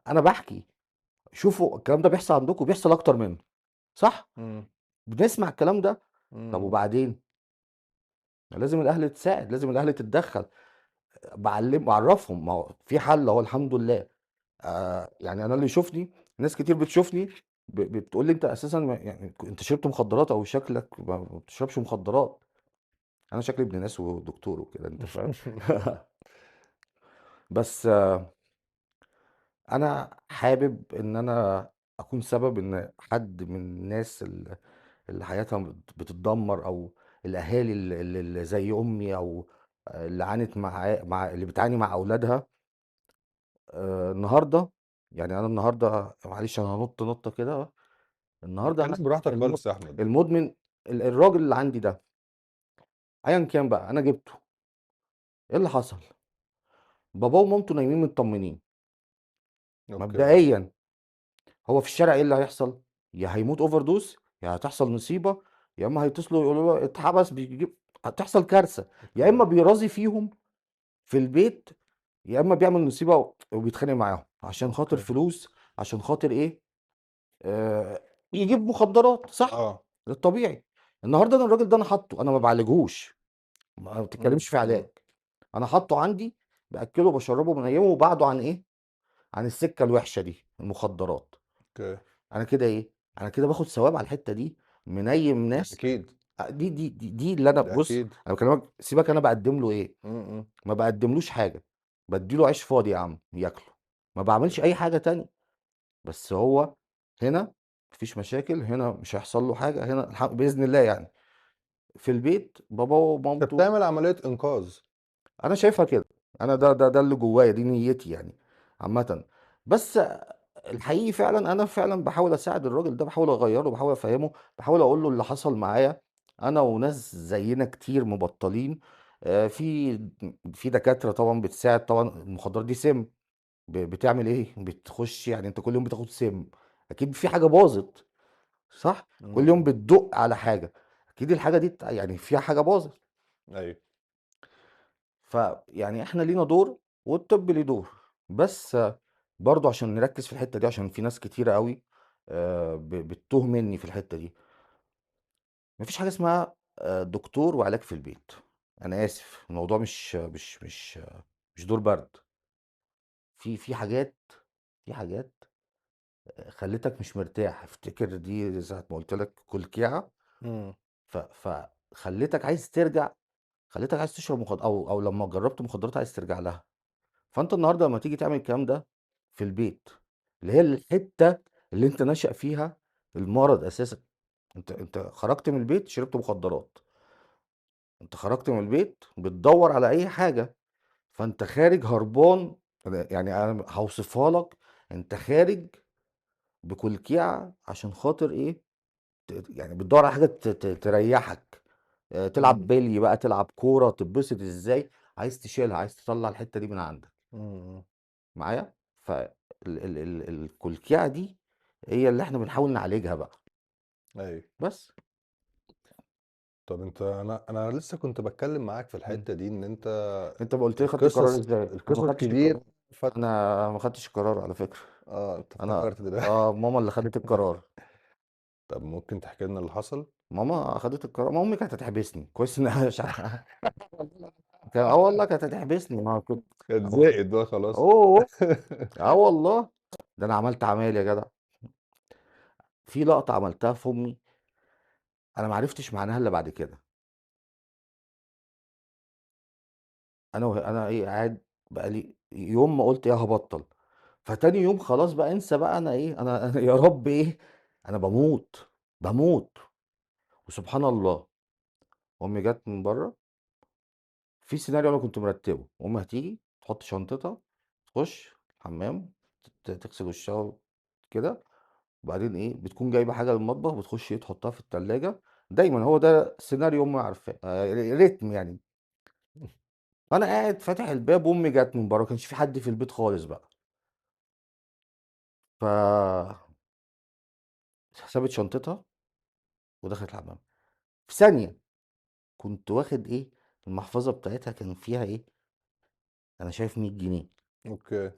أنا باحكي، شوفوا الكلام ده بيحصل عندكم، بيحصل أكتر منّه، صح؟ إمم. بنسمع الكلام ده، طَب إمم. وبعدين؟ لازم الأهل تساعد، لازم الأهل تتدخّل، باعرّفهم ما هو في حل أهو الحمد لله. يعني أنا اللي يشوفني، ناس كتير بتشوفني بتقول لي: "أنت أساسًا يعني أنت شربت مخدرات أو شكلك ما بتشربش مخدرات." أنا شكلي ابن ناس ودكتور وكده أنت فاهم؟ بس أنا حابب إن أنا أكون سبب إن حد من الناس اللي حياتها بتتدمر، أو الأهالي اللي زي أمي، أو اللي عانت اللي بتعاني مع أولادها. النهارده يعني أنا النهارده معلش أنا هانُط نطة كده. النهارده اتكلم أنا براحتك خالص يا أحمد. المدمن، الراجل اللي عندي ده أيًا كان بقى أنا جِبته، إيه اللي حصل؟ باباه ومامته نايمين متطمنين، أوكي. مبدئيًا هو في الشارع إيه اللي هيحصل؟ يا هيموت overdose، يا هتحصل مصيبة، يا إما هيتصلوا يقولوا له اتحبس هتحصل كارثة، يا أوكي. إما بيرازي فيهم في البيت، يا إما بيعمل مصيبة وبيتخانق معاهم عشان خاطر أوكي. فلوس، عشان خاطر إيه، آآ يجيب مخدرات، صح؟ آه. ده الطبيعي. النهارده أنا الراجل ده أنا حاطّه، أنا ما باعالجهوش، ما إمم. بتتكلمش في إمم. علاج، أنا حاطّه عندي باأكّله وباشرّبه وبانيّمه وباعده عن إيه، عن السكة الوحشة دي، المخدرات. أوكي. أنا كده إيه، أنا كده باخد ثواب على الحتّة دي، منيّم ده ناس. أكيد. دي اللي أنا ده بُص، أكيد. أنا باكلمك سيبك أنا باقدّم له إيه، إمم. إمم. ما باقدّملوش حاجة، بادّي له عيش فاضي يا عم ياكله، ما باعملش أي حاجة تانية، بس هو هنا ما فيش مشاكل، هنا مش هيحصل له حاجة، هنا بإذن الله يعني. في البيت باباه أنت ومامته، بتعمل عملية إنقاذ. أنا شايفها كده، أنا ده اللي جوايا، دي نيّتي يعني عامةً. بس الحقيقي فعلًا أنا فعلًا باحاول أساعد الراجل ده، باحاول أغيّره، باحاول أفهّمه، باحاول أقول له اللي حصل معايا أنا وناس زيّنا كتير مبطّلين. في دكاترة طبعًا بتساعد، طبعًا المخدرات دي سِم، بتعمل إيه، بتخش يعني أنت كل يوم بتاخد سِم، أكيد في حاجة باظت، صح؟ إمم. كل يوم إمم. بتدُق على حاجة، أكيد الحاجة دي يعني فيها حاجة باظت. أيوه. فيعني إحنا لينا دور والطب ليه دور، بس برضه عشان نركّز في الحتّة دي عشان في ناس كتيرة أوي بتتوه منّي في الحتّة دي. ما فيش حاجة اسمها دكتور وعلاج في البيت، أنا آسف، الموضوع مش دور برد. في حاجات خلّتك مش مرتاح، افتكر دي ساعة ما قُلت لك كلكيعة، إمم. فخلّتك عايز ترجع، خلّتك عايز تشرب أو لمّا جرّبت مخدرات عايز ترجع لها. فأنت النهارده لمّا تيجي تعمل الكلام ده في البيت، اللي هي الحتّة اللي أنت ناشئ فيها المرض أساسًا، أنت خرجت من البيت شربت مخدرات، أنت خرجت من البيت بتدوّر على أي حاجة، فأنت خارج هربان. يعني أنا هاوصفها لك، أنت خارج بكلكيعة عشان خاطر إيه، يعني بتدوّر على حاجة تريّحك، تلعب إمم. بِلْي بقى، تلعب كورة، تتبسط إزاي، عايز تشيلها، عايز تطلّع الحتّة دي من عندك. إمم. إمم. معايا؟ الكلكعة دي هي اللي إحنا بنحاول نعالجها بقى، أيوه. بس. طب أنت أنا لسه كنت باتكلم معاك في إمم. الحتة دي إن أنت أنت قُلت لي خدت القرار القصص إزاي؟ أنا ما القصص خدتش كتير القرار، فت أنا ما خدتش القرار على فكرة، أنت أنا افتكرت دلوقتي. ماما اللي خدت القرار، طب ممكن تحكي لنا اللي حصل؟ ماما خدت القرار، ما أمي كانت هتحبسني، كويس إنها مش والله كانت هتحبسني، ما كنت كانت أهو. زهقت بقى خلاص. أوه! والله، ده أنا عملت عمايل يا جدع، في لقطة عملتها في أمي، أنا ما عرفتش معناها إلا بعد كده. أنا إيه قاعد بقى لي يوم ما قُلت إيه هابطّل، فتاني يوم خلاص بقى انسى بقى أنا إيه، أنا يا رب إيه، أنا باموت، باموت، وسبحان الله أمي جات من برّه في سيناريو أنا كنت مرتّبه، أمي هتيجي تحط شنطتها، تخش الحمام، تغسل وشها كده، وبعدين إيه، بتكون جايبة حاجة للمطبخ، بتخش إيه، تحطها في التلاجة، دايمًا هو ده سيناريو أمي عارفاه، رتم يعني. فأنا قاعد فاتح الباب وأمي جات من برّه، ما كانش في حد في البيت خالص بقى، ف سابت شنطتها ودخلت الحمام، في ثانية كنت واخد إيه، المحفظة بتاعتها كان فيها إيه، أنا شايف 100 جنيه، أوكي.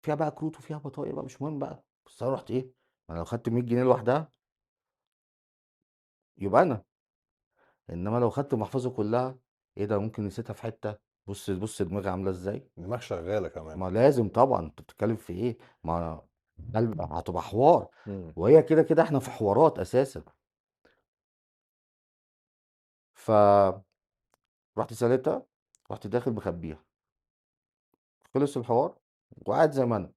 فيها بقى كروت وفيها بطايق بقى مش مهم بقى، بس أنا رُحت إيه، ما أنا لو خدت 100 جنيه لوحدها يبقى أنا، إنما لو خدت المحفظة كلها، إيه ده ممكن نسيتها في حتة، بُص دماغي عاملة إزاي، دماغ شغالة كمان. ما لازم طبعًا، أنت بتتكلم في إيه، ما هتبقى حوار، إمم. وهي كده إحنا في حوارات أساسًا، فرُحت سالتها، رُحت داخل مخبيها، خلص الحوار وقاعد زي ما أنا،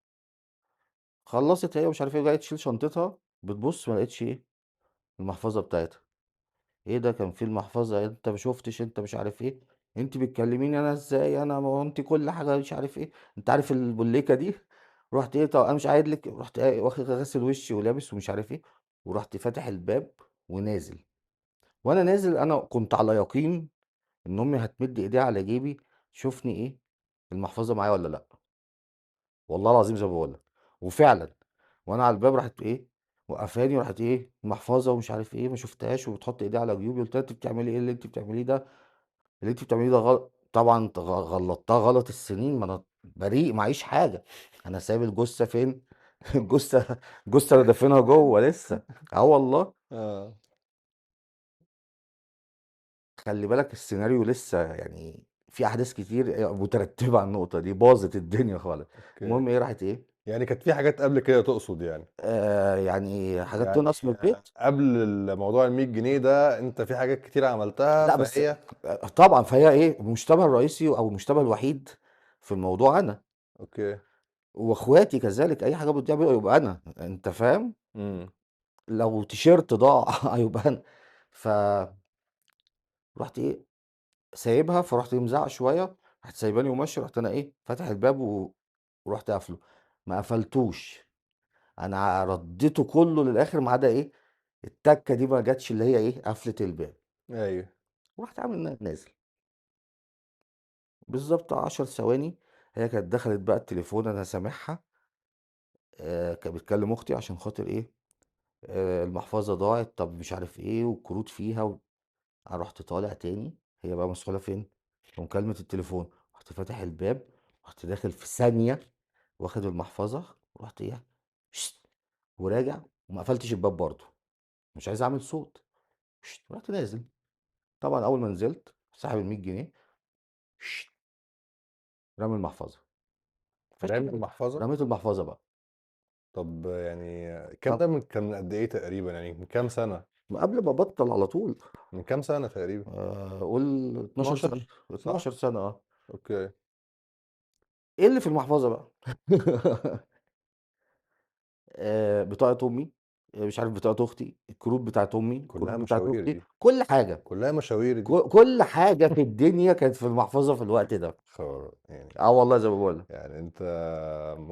خلّصت هي ومش عارف إيه وجاية تشيل شنطتها، بتبُص ما لقيتش إيه، المحفظة بتاعتها. إيه ده كان في المحفظة، أنت ما شُفتش، أنت مش عارف إيه، أنتِ بتكلميني أنا إزاي، أنا ما هو أنتِ كل حاجة مش عارف إيه، أنت عارف البوليكة دي، رُحت إيه، طب أنا مش قايل لِك، رُحت واخد غاسل وشي ولابس ومش عارف إيه، ورُحت فاتح الباب ونازل، وأنا نازل أنا كنت على يقين إن أمي هتمد إيديها على جيبي تشوفني إيه، المحفظة معايا والّا لأ، والله العظيم زي ما باقول لك، وفعلًا وأنا على الباب راحت إيه، موقّفاني وراحت إيه، المحفظة ومش عارف إيه، ما شُفتهاش وبتحط إيديها على جيوبي، قُلت لها: "أنتِ بتعملي إيه اللي أنتِ بتعمليه ده؟" اللي أنتِ بتعمليه ده طبعًا أنت غلّطتها غلط السنين، ما أنا بريء معيش حاجة، أنا سايب الجثة فين؟ الجثة أنا دافنها جوّه لسه، آه والله، آه. خلّي بالك السيناريو لسه يعني في أحداث كتير مترتبة على النقطة دي، باظت الدنيا خالص، أوكي. المهم إيه راحت إيه، يعني كانت في حاجات قبل كده تقصد يعني. يعني حاجات يعني تنقص من البيت؟ قبل الموضوع ال100 جنيه ده أنت في حاجات كتيرة عملتها لأ بس فهي. طبعًا، فهي إيه المشتبه الرئيسي أو المشتبه الوحيد في الموضوع أنا، أوكي. وأخواتي كذلك أي حاجة بتضيع يبقى أنا، أنت فاهم؟ إمم. لو تيشيرت ضاع هيبقى أنا، فرُحت إيه، سايبها، فرُحت مزعّق شوية، راحت سايباني وماشية، رُحت أنا إيه، فاتح الباب ورُحت قافله، ما قفلتوش، أنا ردّيته كلّه للآخر ما عدا إيه، التَّكة دي ما جاتش اللي هي إيه، قفلة الباب، أيوه. ورُحت عامل نازل، بالضبط 10 ثواني هي كانت دخلت بقى التليفون أنا سامعها، كانت بتكلم أختي عشان خاطر إيه، المحفظة ضاعت، طب مش عارف إيه، والكروت فيها أنا رُحت طالع تاني، هي بقى مسحولة فين؟ في مكالمة التليفون، رُحت فاتح الباب، رُحت داخل في ثانية واخد المحفظة، ورُحت إيه، وراجع وما قفلتش الباب برضه، مش عايز أعمل صوت، رُحت نازل، طبعًا أول ما نزلت ساحب ال100 جنيه، رامي المحفظة، رامي فاشتكيت، المحفظة؟ رميت المحفظة بقى، طب يعني الكلام طب ده كان من قد إيه تقريبًا، يعني من كام سنة؟ قبل ما أبطّل على طول، من كام سنة تقريبًا؟ قُل 12 سنة، 12 صح؟ 12 سنة أوكي. إيه اللي في المحفظة بقى؟ بطاقة أمي، مش عارف بطاقة أختي، الكروت بتاعة أمي، الكروت كلّها بتاعة مشاوير أختي، دي، كل حاجة، كلّها مشاوير دي. كل حاجة في الدنيا كانت في المحفظة في الوقت ده، يعني آه والله زي ما باقول لك، يعني أنت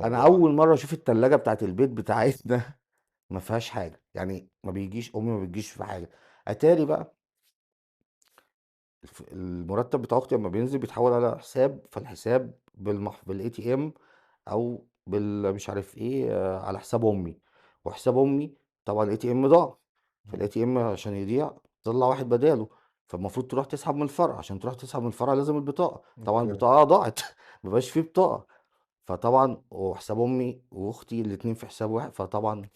أنا موضوع. أول مرّة أشوف التلاجة بتاعة البيت بتاعتنا ما فيهاش حاجة، يعني ما بيجيش أمي ما بتجيش في حاجة، أتاري بقى المرتب بتاع أختي أمّا بينزل بيتحوّل على حساب، فالحساب بالATM أو مش عارف إيه على حساب أمي، وحساب أمي طبعًا الATM ضاع، إمم. فالATM عشان يضيع طلّع واحد بداله، فالمفروض تروح تسحب من الفرع، عشان تروح تسحب من الفرع لازم البطاقة، طبعًا أوكي. البطاقة ضاعت ما بقاش في بطاقة، فطبعًا وحساب أمي وأختي الاتنين في حساب واحد، فطبعًا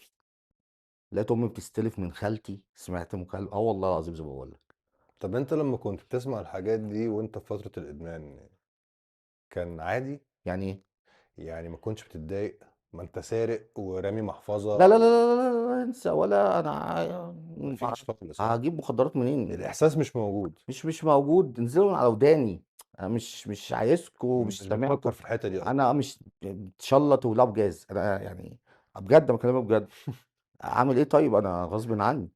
لقيت أمي بتستلف من خالتي، سمعت مكالمة والله العظيم زي ما باقول لك، طب أنت لمّا كنت بتسمع الحاجات دي وأنت في فترة الإدمان، كان عادي؟ يعني إيه؟ يعني ما كنتش بتتضايق؟ ما أنت سارق ورامي محفظة لا، لا، لا، و لا، لا، لا، لا، انسى ولا أنا ما فيش خالص يعني، هاجيب مخدرات منين؟ الإحساس مش موجود، مش موجود، انزلوا من على وداني، أنا مش عايزكم، مش مش بتفكر سامعكم، في الحتّة دي أصلًا. أنا مش تشلّط ولعب جاز، أنا يعني بجد باكلمك بجد، أعمل إيه طيب أنا غصبٍ عني،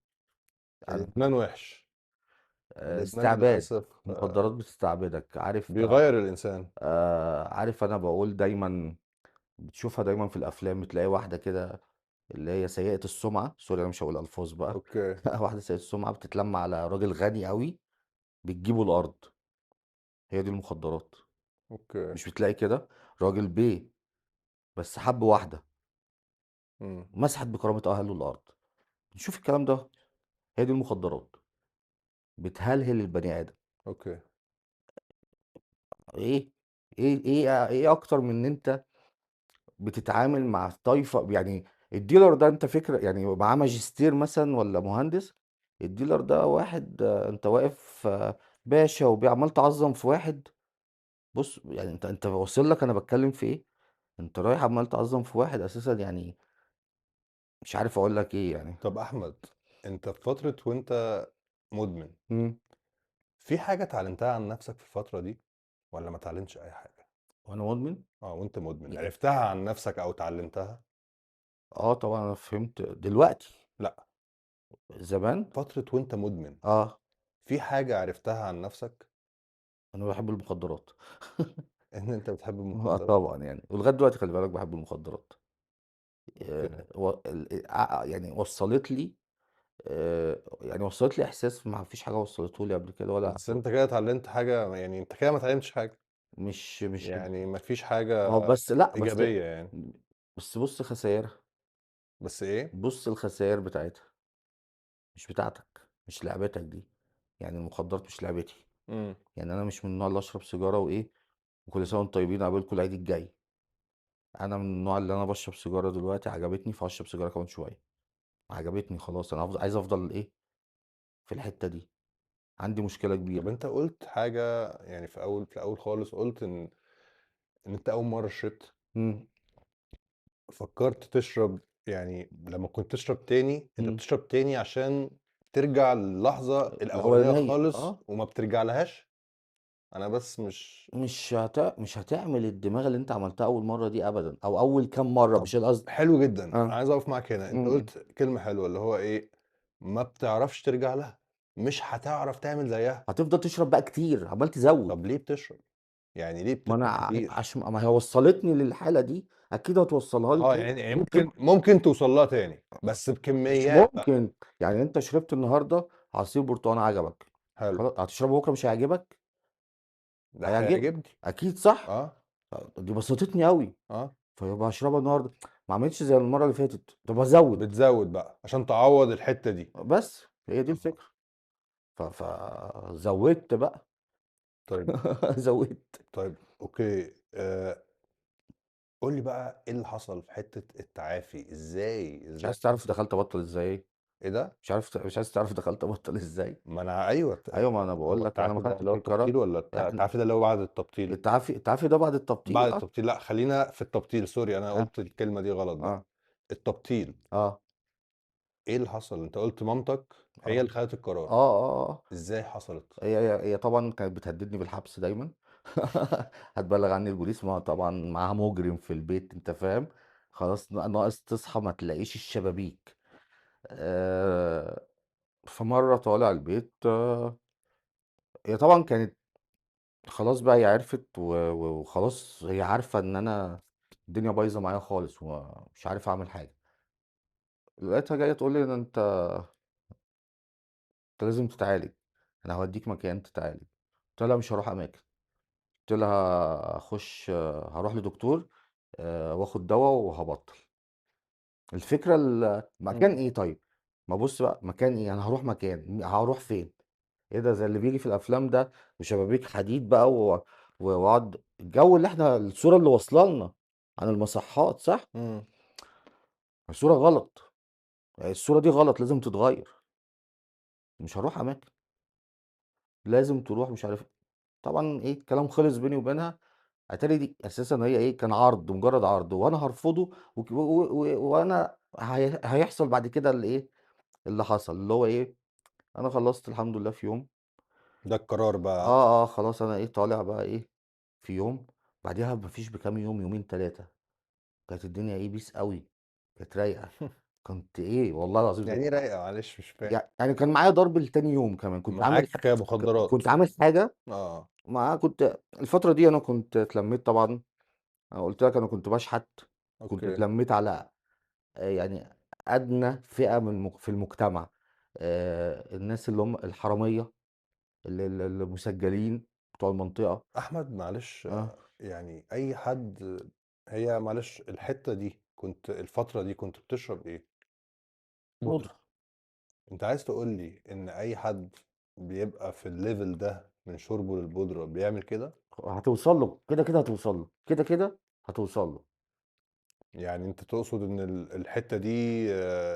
أنا الإدمان وِحِش. الإدمان استعباد، للأسف المخدرات بتستعبدك، عارف. بيغيّر الإنسان. عارف أنا باقول دايمًا بتشوفها دايمًا في الأفلام، بتلاقي واحدة كده اللي هي سيئة السُمعة، sorry أنا مش هاقول ألفاظ بقى، أوكي، واحدة سيئة السُمعة بتتلم على راجل غني أوي، بتجيبه الأرض، هي دي المخدرات. أوكي، مش بتلاقي كده؟ راجل بيه بس حَب واحدة، إمم، مسحت بكرامة أهله الأرض. شوف الكلام ده، هي دي المخدرات، بتهلهل البني آدم. أوكي. إيه، إيه أكتر من إن أنت بتتعامل مع طايفة يعني الdealer ده أنت فكرة يعني معاه ماجستير مثلًا والّا مهندس، الdealer ده واحد أنت واقف باشا عمّال تعظّم في واحد، بُص يعني أنت واصل لك أنا باتكلّم في إيه، أنت رايح عمّال تعظّم في واحد أساسًا يعني مش عارف أقول لك إيه يعني. طب أحمد، أنت في فترة وأنت مدمن، إمم. في حاجة اتعلمتها عن نَفْسك في الفترة دي والّا ما اتعلمتش أي حاجة؟ وأنا مدمن؟ وأنت مدمن، ي عرفتها عن نَفْسك أو اتعلمتها؟ طبعًا أنا فهمت دلوقتي، لأ، زمان فترة وأنت مدمن، آه، في حاجة عرفتها عن نَفْسك أنا باحب المخدرات. إن أنت بتحب المخدرات؟ طبعًا يعني، ولغاية دلوقتي خلّي بالك باحب المخدرات. أوكي، و ال يعني وصّلت لي يعني وصّلت لي إحساس ما فيش حاجة وصّلته لي قبل كده ولا بس أنت كده اتعلمت حاجة يعني أنت كده ما اتعلمتش حاجة، مش يعني ما فيش حاجة ما هو بس لأ، إيجابية يعني، بس بُص خسايرها، بس إيه؟ بُص الخساير بتاعتها، مش بتاعتك، مش لعبتك دي، يعني المخدرات مش لعبتي، إمم، يعني أنا مش من النوع اللي أشرب سيجارة وإيه، وكل سنة وأنتم طيبين أقابلكم العيد الجاي، أنا من النوع اللي أنا باشرب سيجارة دلوقتي عجبتني فهاشرب سيجارة كمان شوية، عجبتني خلاص أنا عايز أفضل إيه، في الحتّة دي، عندي مشكلة طب كبيرة. أنت قُلت حاجة يعني في الأول خالص قُلت إن أنت أول مرّة شربت إمم، فكّرت تشرب يعني لمّا كنت تشرب تاني، أنت إمم، بتشرب تاني عشان ترجع للحظة الأولانية الأولانية خالص وما بترجعلهاش؟ أنا بس مش مش هتعمل الدماغ اللي أنت عملتها أول مرّة دي أبدًا، أو أول كام مرّة طب مش القصد. حلو جدًا، أنا آه، عايز أقف معاك هنا، أنت إمم. قُلت كلمة حلوة اللي هو إيه، ما بتعرفش ترجع لها، مش هتعرف تعمل زيّها، هتفضل تشرب بقى كتير، عمّال تزوّد، طب ليه بتشرب؟ يعني ليه ما أنا بتشرب كتير؟ ما هي وصّلتني للحالة دي، أكيد هتوصّلها لي تاني، يعني كده ممكن توصل لها تاني، بس مش بكميات بقى، ممكن، يعني أنت شربت النهارده عصير برتقان عجبك، حلو، هتشربه بكرة مش هيعجبك؟ ده هيعجبك، هيعجبني، أكيد صح؟ آه، دي بسطتني أوي، آه، فيبقى هاشربها النهارده، ما عملتش زي المرّة اللي فاتت، طب أزوّد، بتزوّد بقى عشان تعوّض الحتّة دي، بس هي دي آه، الفكرة، زوّدت بقى، طيب زوّدت. أوكي، قُل لي بقى إيه اللي حصل في حتّة التعافي، مش إزاي عايز تعرف حصل دخلت أبطّل إزاي؟ إيه ده؟ مش عايز تعرف دخلت أبطّل إزاي؟ ما أنا أيوه أيوه، ما أنا هو باقول لك أنا ما التعافي ده خدتش اللي هو القرار التبطيل والّا إحنا التعافي ده اللي هو بعد التبطيل؟ التعافي ده بعد التبطيل بعد التبطيل لأ، خلّينا في التبطيل sorry أنا آه، قُلت الكلمة دي غلط بقى، آه، التبطيل آه، إيه اللي حصل؟ أنت قُلت مامتك هي آه، اللي خدت القرار، آه. إزاي حصلت؟ هي طبعًا كانت بتهددني بالحبس دايمًا هتبلّغ عني البوليس، ما هو طبعًا معاها مجرم في البيت أنت فاهم، خلاص ناقص تصحى ما تلاقيش الشبابيك. آآ، فمرّة طالع البيت هي طبعًا كانت خلاص بقى هي عرفت وخلاص هي عارفة إن أنا الدنيا بايظة معايا خالص ومش عارف أعمل حاجة، لقيتها جاية تقول لي: "أنت لازم تتعالج، أنا هاوديك مكان تتعالج." قُلت لها: "مش هاروح أماكن." قُلت لها: هاروح لدكتور وآخد دوا وهابطّل." الفكرة مكان إمم، إيه طيب؟ ما بُص بقى، مكان إيه؟ أنا هاروح مكان، هاروح فين؟ إيه ده زي اللي بييجي في الأفلام ده وشبابيك حديد بقى وأقعد الجو اللي إحنا الصورة اللي واصلة لنا عن المصحات صح؟ إمم، الصورة غلط، الصورة دي غلط لازم تتغيّر، مش هاروح أماكن، لازم تروح مش عارف إيه. طبعًا إيه الكلام خلص بيني وبينها، أتاري دي أساسًا هي إيه كان عرض مجرد عرض وأنا هارفضه وأنا هيحصل بعد كده الإيه اللي حصل، اللي هو إيه أنا خلّصت الحمد لله في يوم ده القرار بقى خلاص أنا إيه طالع بقى إيه في يوم، بعديها ما فيش بكام يوم، يومين، 3 كانت الدنيا إيه peace أوي، كانت رايقة. كنت إيه والله العظيم يعني إيه رايقة معلش مش فاهم؟ يعني كان معايا ضرب لتاني يوم كمان، معاك مخدرات. كنت عامل حاجة آه. كنت الفترة دي أنا كنت اتلميت طبعًا. أنا قُلت لك أنا كنت باشحت، كنت أوكي. اتلميت على يعني أدنى فئة من في المجتمع، الناس اللي هم الحرامية المسجلين بتوع المنطقة. أحمد معلش آه، يعني أي حد، هي معلش الحتّة دي الفترة دي كنت بتشرب إيه؟ بودرة. أنت عايز تقول لي إن أي حد بيبقى في الlevel ده من شربه للبودرة بيعمل كده؟ هتوصل له، كده هتوصل له، كده هتوصل له، يعني أنت تقصد إن الحتّة دي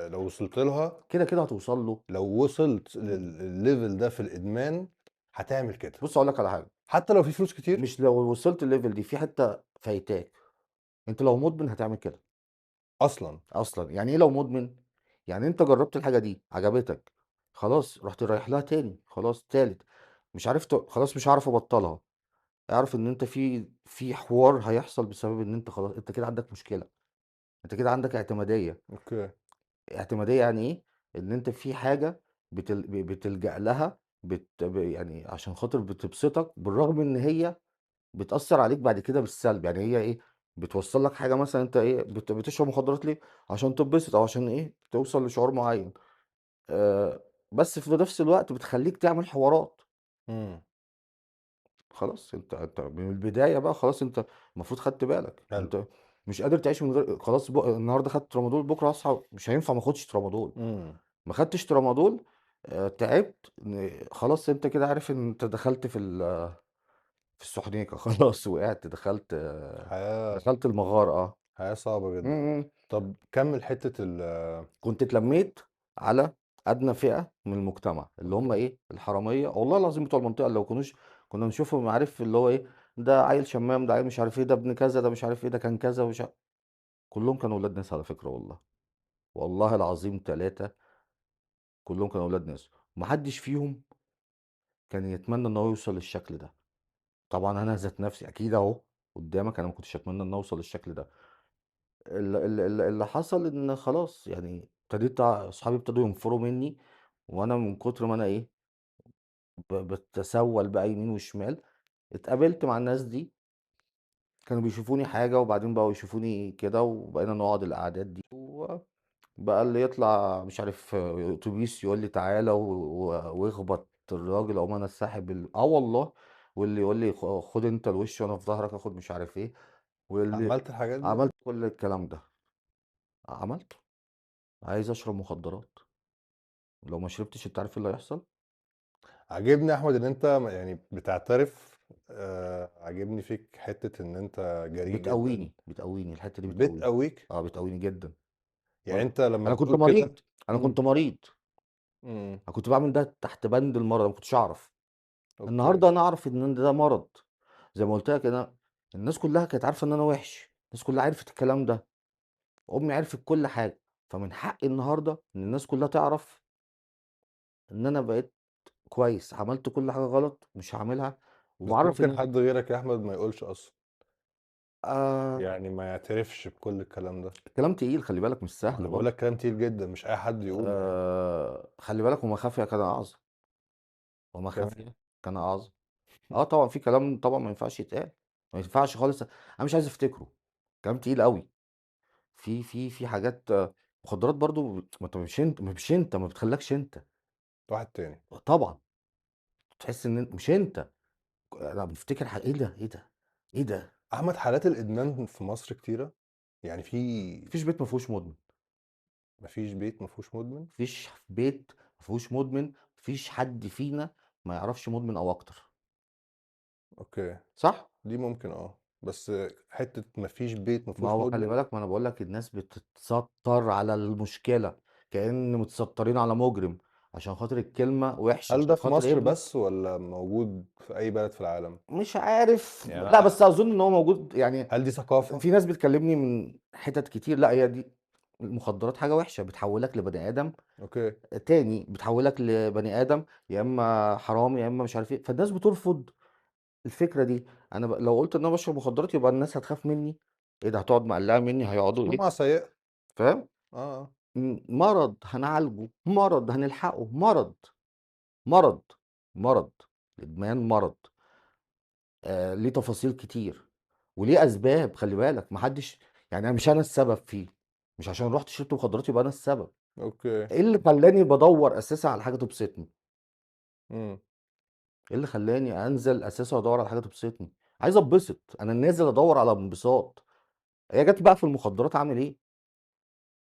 لو وصلت لها، كده هتوصل له. لو وصلت إمم. للlevel ده في الإدمان هتعمل كده، بُص هاقول لك على حاجة، حتى لو في فلوس كتير؟ مش لو وصلت الlevel دي في حتة فايتاك، أنت لو مدمن هتعمل كده. أصلًا. أصلًا، يعني إيه لو مدمن؟ يعني أنت جرّبت الحاجة دي عجبتك، خلاص رُحت رايح لها تاني، خلاص تالت، مش عرفت خلاص مش هاعرف أبطّلها، اعرف إن أنت في حوار هيحصل بسبب إن أنت خلاص أنت كده عندك مشكلة، أنت كده عندك اعتمادية. أوكي. اعتمادية يعني إيه؟ إن أنت في حاجة بتلجأ لها يعني عشان خاطر بتبسطك بالرغم إن هي بتأثّر عليك بعد كده بالسلب، يعني هي إيه، بتوصّل لك حاجة مثلًا أنت إيه، بتشرب مخدرات ليه؟ عشان تتبسط أو عشان إيه، توصل لشعور معيّن، آآ، بس في نفس الوقت بتخلّيك تعمل حوارات. إمم. خلاص أنت من البداية بقى خلاص أنت المفروض خدت بالك، حلو. أنت مش قادر تعيش من غير خلاص النهارده خدت ترامادول بكرة هاصحى مش هينفع ما آخدش ترامادول، إمم. ما خدتش ترامادول تعبت خلاص أنت كده عارف إن أنت دخلت في السحنيكة خلاص وقعت حياة دخلت المغارة حياة صعبة إمم، جدًا. إمم. طب كمّل حتّة كنت اتلميت على أدنى فئة من المجتمع، اللي هم أوكي. إيه، الحرامية والله العظيم بتوع المنطقة اللي لو كنا نشوفهم عارف اللي هو إيه، ده عيل شمام، ده عيل مش عارف إيه، ده ابن كذا، ده مش عارف إيه، ده كان كذا كلّهم كانوا ولاد ناس على فكرة والله، والله العظيم 3 كلّهم كانوا ولاد ناس، وما حدش فيهم كان يتمنى إن هو يوصل للشكل ده، طبعًا أنا ذات نفسي أكيد أهو قدّامك أنا ما كنتش أتمنى إن أنا أوصل للشكل ده. اللي حصل إن خلاص يعني ابتديت أصحابي ابتدوا ينفروا منّي، وأنا من كتر ما أنا إيه، باتسول بقى يمين وشمال، اتقابلت مع الناس دي، كانوا بيشوفوني حاجة وبعدين بقوا يشوفوني كده، وبقينا نقعد القعدات دي، وبقى اللي يطلع مش عارف أتوبيس يقول لي تعالَ واخبط الراجل أقوم أنا ساحب والله، واللي يقول لي خُد أنت الوِش وأنا في ضهرك آخد مش عارف إيه، واللي عملت الحاجات دي؟ عملت كل الكلام ده، عملته، عايز أشرب مخدرات. لو ما شربتش أنت عارف إيه اللي هيحصل؟ عاجبني يا أحمد إن أنت يعني بتعترف، عاجبني فيك حتّة إن أنت جريء جدًا. بتقويني، الحتّة دي بتقويني، بتقويك؟ بتقويني جدًا، يعني وأنا أنت لمّا أنا كنت بتقول كده. مريض، أنا إمم. كنت مريض، إمم. أنا كنت باعمل ده تحت بند المرض، أنا ما كنتش أعرف، أوكي. النهارده أنا أعرف إن ده مرض، زي ما قُلت لك الناس كلّها كانت عارفة إن أنا وِحِش، الناس كلّها عرفت الكلام ده، أمي عرفت كل حاجة، فمن حقي النهارده إن الناس كلّها تعرف إن أنا بقيت كويس، عملت كل حاجة غلط مش هاعملها، بس وباعرّف ممكن الناس حد غيرك يا أحمد ما يقولش أصلًا، آآ يعني ما يعترفش بكل الكلام ده. الكلام تقيل خلّي بالك مش ما سهل أنا باقول برضه، لك كلام تقيل جدًا، مش أي حد يقوله يعني. خلّي بالك ومخافيا كان أعظم. كمان. ومخافيا كان أعظم. آه طبعًا في كلام طبعًا ما ينفعش يتقال، ما ينفعش خالص أنا مش عايز أفتكره، كلام تقيل أوي. في حاجات مخدرات برضه ما أنت مش أنت ما بتخلّكش أنت. واحد تاني. طبعًا، تحس إن مش أنت، أنا بافتكر إيه ده، إيه ده، إيه ده! أحمد حالات الإدمان في مصر كتيرة؟ يعني ما فيش بيت ما فيهوش مدمن، ما فيش بيت ما فيهوش مدمن؟ ما فيش بيت ما فيهوش مدمن، ما فيش حد فينا ما يعرفش مدمن أو أكتر، أوكي. صح؟ دي ممكن بس حتّة ما فيش بيت ما ما فيهوش هو خلّي مدمن. بالك ما أنا باقول لك الناس بتتستر على المشكلة، كأن متسترين على مجرم، عشان خاطر الكلمة وِحشة، هل ده عشان في خاطر مصر ابنه بس والّا موجود في أي بلد في العالم؟ مش عارف يعني لأ، بس أظن إن هو موجود يعني هل دي ثقافة؟ في ناس بتكلمني من حتت كتير، لأ هي دي المخدرات حاجة وِحشة، بتحوّلك لبني آدم أوكي. تاني، بتحوّلك لبني آدم يا إما حرامي يا إما مش عارف إيه، فالناس بترفض الفكرة دي، أنا لو قُلت إن أنا باشرب مخدرات يبقى الناس هتخاف منّي، إيه ده هتقعد مقلّقة منّي، هيقعدوا إيه، سمعة سيئة. فاهم؟ آه. مرض هنعالجه، مرض هنلحقه، مرض، مرض، مرض، الإدمان مرض، ليه تفاصيل كتير، وليه أسباب خلّي بالك، ما حدش يعني أنا مش أنا السبب فيه، مش عشان رُحت شربت مخدرات يبقى أنا السبب، أوكي. إيه اللي خلّاني بادوّر أساسًا على حاجة تبسطني؟ إمم. إيه اللي خلّاني أنزل أساسًا أدوّر على حاجة تبسطني؟ عايز أتبسط، أنا نازل أدوّر على انبساط، هي جات بقى في المخدرات أعمل إيه؟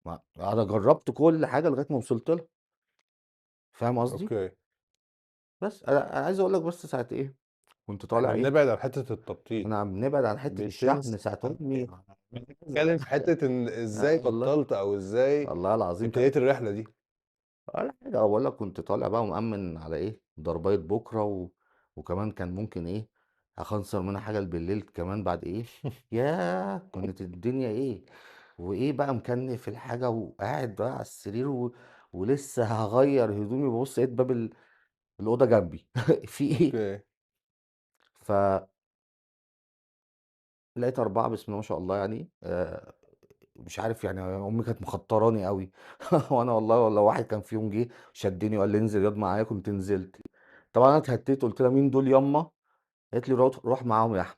ما أنا جرّبت كل حاجة لغاية ما وصلت لها، فاهم قصدي؟ أوكي. بس أنا عايز أقول لك بس ساعة إيه، كنت طالع إحنا إيه، بنبعد عن حتّة التبطيل، كنا بنبعد عن حتّة الشحن بتنس ساعة أمي بنتكلّم في حتّة إن إزاي والله، بطّلت أو إزاي والله العظيم ابتديت الرحلة دي؟ ولا حاجة باقول لك كنت طالع بقى ومأمِّن على إيه، ضرباية بُكرة وكمان كان ممكن إيه، أخنصر منها حاجة بالليل كمان بعد إيه، ياه! كانت الدنيا إيه، وإيه بقى مكنِّف الحاجة وقاعد بقى على السرير ولسه هاغيّر هدومي بابُص لقيت باب الأوضة جنبي في إيه؟ أوكي. فلقيت 4 بسم الله ما شاء الله يعني مش عارف يعني أمي كانت مخطّراني أوي وأنا والله لو واحد كان فيهم جه شدّني وقال لي: "انزل ياض معايا." كنت نزلت. طبعًا أنا اتهتّيت قُلت لها: "مين دول يامّا؟" قالت لي: روح معاهم يا أحمد."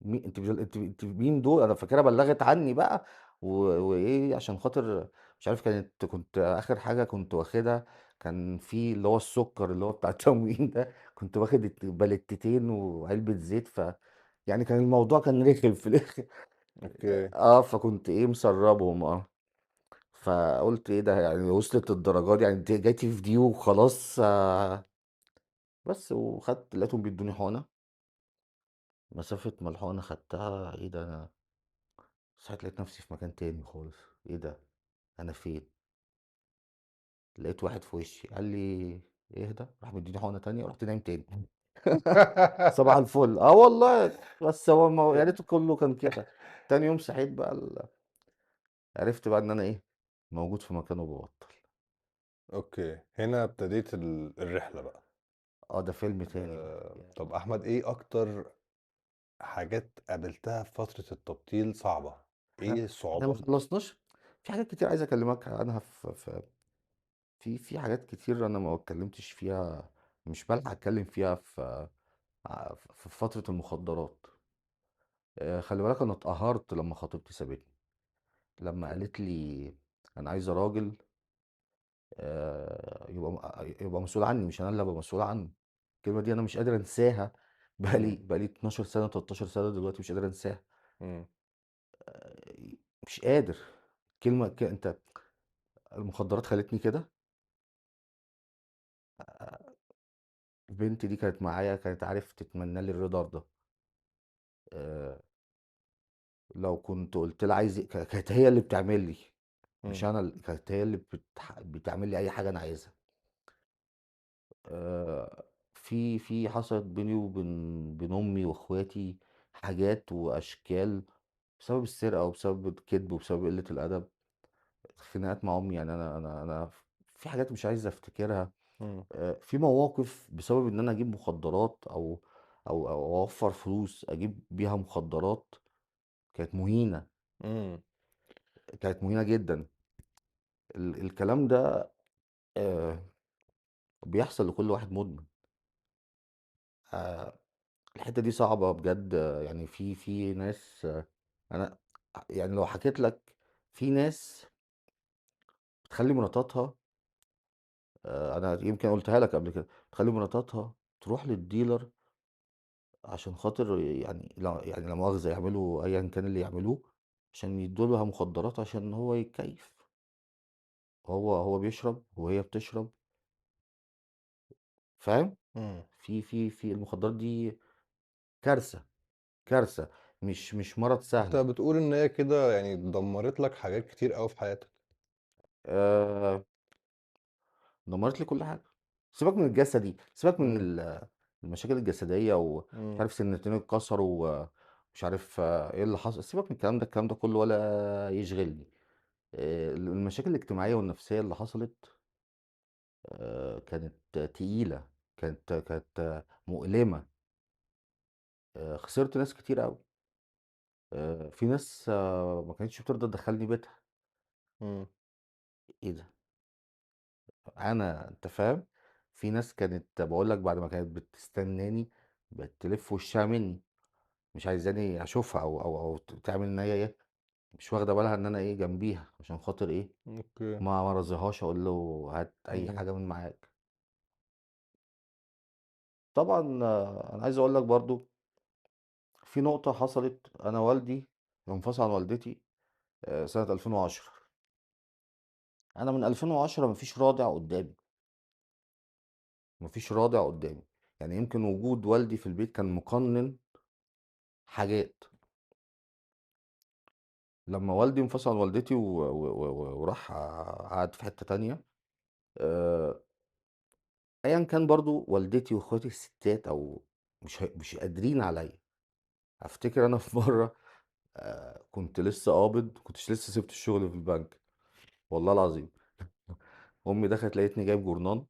أنتِ مين دول؟ أنا فاكرها بلّغت عني بقى وإيه عشان خاطر مش عارف كنت آخر حاجة كنت واخدها كان في اللي هو السُكّر اللي هو بتاع التموين ده، كنت واخد باليتتين وعلبة زيت يعني كان الموضوع كان رخم في الآخر أوكي. فكنت إيه مسرّبهم فقُلت إيه ده يعني وصلت للدرجة دي يعني أنتِ جيتِ في دي وخلاص بس لقيتهم بيدّوني حُقنة، مسافة ما الحُقنة خدتها إيه ده أنا صحيت لقيت نفسي في مكان تاني خالص، إيه ده أنا فين؟ لقيت واحد في وشّي قال لي: "اهدى." راح مدّيني حُقنة تانية ورُحت نايم تاني. صباح الفل، والله بس هو يا ريته كلّه كان كده، تاني يوم صحيت بقى عرفت بقى إن أنا إيه، موجود في مكان وبابطّل. أوكي، هنا ابتديت الرحلة بقى. ده فيلم تاني بقى، طَب أحمد إيه أكتر حاجات قابلتها في فترة التبطيل صعبة؟ إيه إحنا ما الصعوبات؟ خلّصناش في حاجات كتير عايز أكلّمك عنها في حاجات كتير أنا ما اتكلّمتش فيها مش بالحق أتكلّم فيها في فترة المخدرات، خلّي بالك أنا اتقهرت لمّا خطيبتي سابتني، لمّا أوكي. قالت لي: "أنا عايزة راجل يبقى مسؤول عني مش أنا اللي أبقى مسؤول عنه." الكلمة دي أنا مش قادر أنساها إمم. بقى لي 12 سَنة، 13 سَنة دلوقتي مش قادر أنساها، إمم. مش قادر، كلمة أنت المخدرات خلّتني كده، البنت دي كانت معايا كانت عارف تتمنّى لي الرضا رضا، آآ لو كنت قُلت لها عايز إيه كانت هي اللي بتعمل لي، مش إمم. أنا كانت هي اللي بتعمل لي أي حاجة أنا عايزها. في حصلت بيني وبين أمي وأخواتي حاجات وأشكال بسبب السرقة وبسبب الكدب وبسبب قلة الأدب، خناقات مع أمي يعني أنا في حاجات مش عايز أفتكرها، إمم. في مواقف بسبب إن أنا أجيب مخدرات أو أوفّر فلوس أجيب بيها مخدرات كانت مهينة، إمم. كانت مهينة جدًا. الكلام ده آآ بيحصل لكل واحد مدمن. آآ الحتّة دي صعبة بجد يعني في ناس أنا يعني لو حكيت لك في ناس بتخلّي مراتاتها أنا يمكن قُلتها لك قبل كده، بتخلّي مراتاتها تروح للdealer عشان خاطر يعني لا مؤاخذة يعملوا أيًا كان اللي يعملوه، عشان يدّوا لها مخدرات عشان هو يتكيّف، هو بيشرب وهي بتشرب، فاهم؟ إمم. في المخدرات دي كارثة، كارثة مش مرض أنت سهل. بتقول إن هي كده يعني دمّرت لك حاجات كتير أوي في حياتك. آآ دمّرت لي كل حاجة، سيبك من الجسدي، سيبك من إمم. المشاكل الجسدية ومش إمم. عارف سنتين اتكسروا ومش عارف إيه اللي حصل، سيبك من الكلام ده كله ولا يشغلني، المشاكل الاجتماعية والنفسية اللي حصلت كانت تقيلة، كانت مؤلمة، خسرت ناس كتير أوي، في ناس ما كانتش بترضى تدخّلني بيتها، إمم. إيه ده! أنت فاهم؟ في ناس كانت باقول لك بعد ما كانت بتستناني، بقت تلِف وشّها منّي، مش عايزاني أشوفها أو تعمل إن هي إيه، مش واخدة بالها إن أنا إيه، جنبيها، عشان خاطر إيه، أوكي. ما أرازيهاش أقول له هات أي اهم. حاجة من معاك. طبعًا أنا عايز أقول لك برضه في نقطة حصلت، أنا والدي انفصل عن والدتي سنة 2010. أنا من 2010 ما فيش رادع قدّامي، ما فيش رادع قدّامي، يعني يمكن وجود والدي في البيت كان مقنّن حاجات. لمّا والدي انفصل عن والدتي وراح قعد في حتّة تانية، آآ أيًا كان برضه والدتي واخواتي الستات أو مش قادرين عليّا. أفتكر أنا في مرّة كنت لسه قابض، ما كنتش لسه سِبت الشغل في البنك، والله العظيم. أمي دخلت لقيتني جايب جورنان،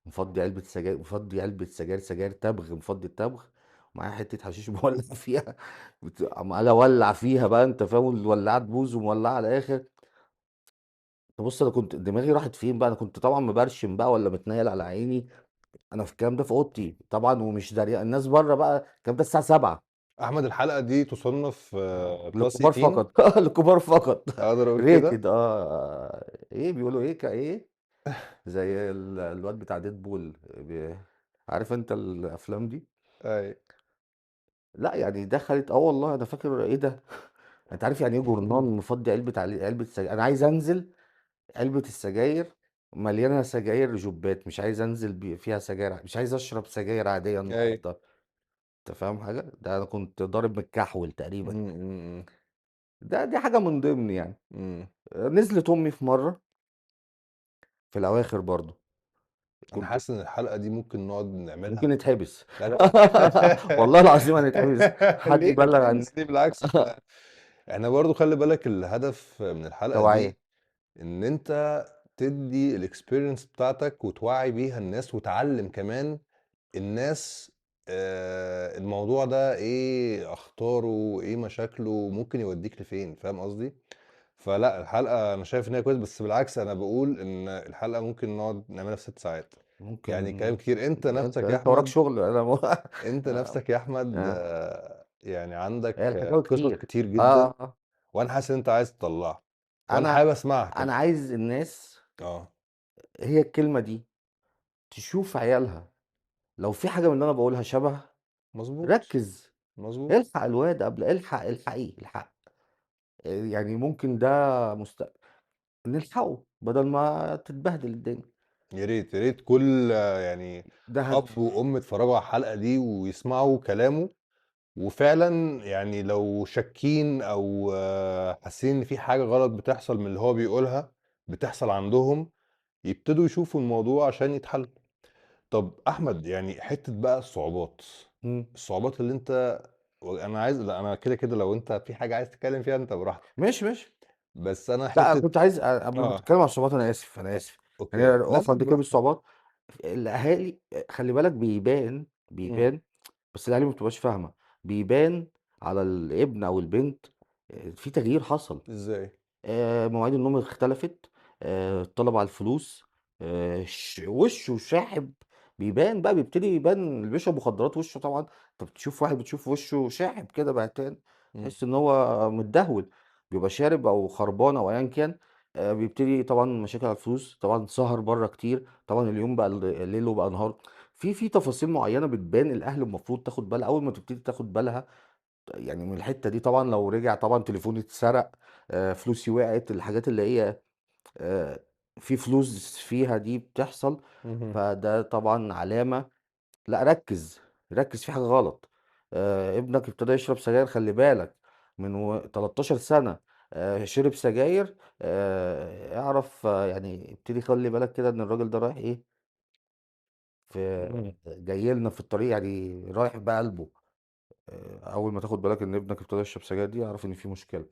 مفضّي علبة سجاير، سجاير تبغ، مفضّي التبغ، ومعايا حتّة حشيش مولّع فيها، عمّال أولّع فيها بقى أنت فاهم، والولاعة تبوظ ومولّعة على الآخر. تبُص أنا كنت دماغي راحت فين بقى، أنا كنت طبعًا مبرشم بقى والّا متنيّل على عيني، أنا في الكلام ده في أوضتي طبعًا ومش الناس برّه بقى، الكلام ده الساعة 19:00. أحمد الحلقة دي تصنّف plus للكبار 18. فقط، للكبار فقط. أقدر أقول كده؟ rated إيه بيقولوا إيه إيه؟ زي الواد بتاع Deadpool عارف أنت الأفلام دي؟ أيوه. لأ يعني دخلت والله أنا فاكر إيه ده! أنت عارف يعني إيه جورنان مفضّي علبة أنا عايز أنزل علبة السجاير مليانة سجاير جوبّات، مش عايز أنزل فيها سجاير، مش عايز أشرب سجاير عادية أيوه. النهارده، أنت فاهم حاجة؟ ده أنا كنت ضارب من الكحول تقريبًا. إمم، إمم، إمم. دي حاجة من ضمن يعني. إمم. نزلت أمي في مرّة في الأواخر برضه، أنا كنت حاسس إن الحلقة دي ممكن نقعد نعملها. ممكن نتحبس. لا، لا. والله العظيم هنتحبس، حد ليه يبلّغ عني. نتحبس ليه؟ بالعكس إحنا برضه خلّي بالك الهدف من الحلقة توعية. دي إن أنت تدّي الexperience بتاعتك وتوعّي بيها الناس وتعلّم كمان الناس الموضوع ده إيه أخطاره، إيه مشاكله، ممكن يوديك لفين، فاهم قصدي؟ فلأ الحلقة أنا شايف إن هي كويسة، بس بالعكس أنا باقول إن الحلقة ممكن نقعد نعملها في 6 ساعات، يعني ممكن كلام كتير. أنت أنت نَفْسك يا أنت وراك أحمد، شغل أنا أنت نَفْسك يا أحمد آه، يعني هي عندك الحكاوي قصص كتير. كتير آه، جدًا، آه. وأنا حاسس إن أنت عايز تطلّعها، وأنا أنا حابب أسمعها أنا كمان. عايز الناس آه. هي الكلمة دي تشوف عيالها، لو في حاجة من اللي أنا باقولها شبه، مضبوط، ركّز، مضبوط. الحق الواد قبل الحقيه، الحق. يعني ممكن ده نلحقه بدل ما تتبهدل الدنيا. يا ريت، يا ريت كل يعني ده أب هدفي. وأم يتفرّجوا على الحلقة دي ويسمعوا كلامه، وفعلًا يعني لو شاكين أو حاسين إن في حاجة غلط بتحصل من اللي هو بيقولها، بتحصل عندهم، يبتدوا يشوفوا الموضوع عشان يتحل. طب أحمد يعني حتّة بقى الصعوبات، إمم. الصعوبات اللي أنت أنا عايز لأ أنا كده لو أنت في حاجة عايز تتكلّم فيها أنت براحتك، ماشي، ماشي. بس أنا لأ، حتّة كنت عايز قبل ما آه. تتكلم عن الصعوبات أنا آسف، أنا آسف. يعني أوكي. لا، أقف لا عند كلمة براحتك. الصعوبات. الأهالي خلّي بالك بيبان، إمم. بس الأهالي ما بتبقاش فاهمة، بيبان على الابن أو البنت في تغيير حصل. إزاي؟ مواعيد النوم اختلفت، الطلب على الفلوس، وشه شاحب، بيبان بقى بيبتدي يبان اللي بيشرب مخدرات وشه طبعًا أنت بتشوف واحد بتشوف وشه شاحب كده بهتان، إمم. تحس إن هو متدهول، بيبقى شارب أو خربان أو أيًا كان. بيبتدي طبعًا مشاكل على الفلوس، طبعًا سهر برّه كتير، طبعًا اليوم بقى ليل وبقى نهار، في تفاصيل معيّنة بتبان الأهل المفروض تاخد بالها، أول ما تبتدي تاخد بالها يعني من الحتّة دي طبعًا لو رجع طبعًا تليفوني اتسرق، فلوسي وقعت، الحاجات اللي هي آآ في فلوس فيها دي بتحصل، اهم. فده طبعًا علامة. لأ ركّز، ركّز في حاجة غلط. ابنك ابتدى يشرب سجاير خلّي بالك من 13 سَنة، شرب سجاير، اعرف يعني ابتدي خلّي بالك كده إن الراجل ده رايح إيه، في إمم. جاي لنا في الطريق يعني رايح بقلبه. أول ما تاخد بالك إن ابنك ابتدى يشرب سجاير دي اعرف إن في مشكلة.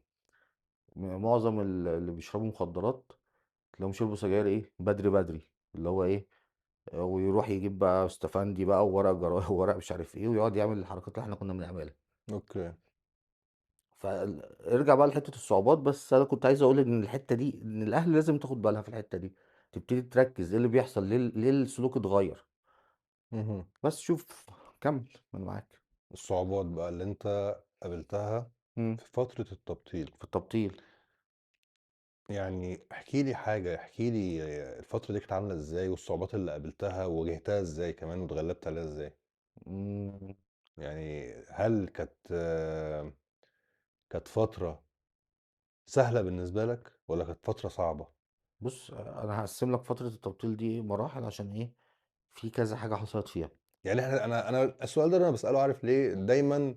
معظم اللي بيشربوا مخدرات تلاقيهم شربوا سجاير إيه، بدري، بدري، اللي هو إيه، ويروح يجيب بقى استفندي بقى وورق وورق مش عارف إيه، ويقعد يعمل الحركات اللي إحنا كنا بنعملها. أوكي. ارجع بقى لحتة الصعوبات، بس أنا كنت عايز أقول إن الحتة دي إن الأهل لازم تاخد بالها في الحتة دي، تبتدي تركّز إيه اللي بيحصل، ليه السلوك اتغيّر، اهم. بس شوف كمّل أنا معاك. الصعوبات بقى اللي أنت قابلتها إمم. في فترة التبطيل، في التبطيل. يعني احكِ لي حاجة، احكِ لي الفترة دي كانت عاملة إزاي والصعوبات اللي قابلتها وواجهتها إزاي كمان واتغلبت عليها إزاي؟ إمم. يعني هل كانت فترة سهلة بالنسبة لك والّا كانت فترة صعبة؟ بُص، أنا هاقسّم لك فترة التبطيل دي مراحل عشان إيه، في كذا حاجة حصلت فيها. يعني أنا السؤال ده أنا باسأله عارف ليه؟ دايمًا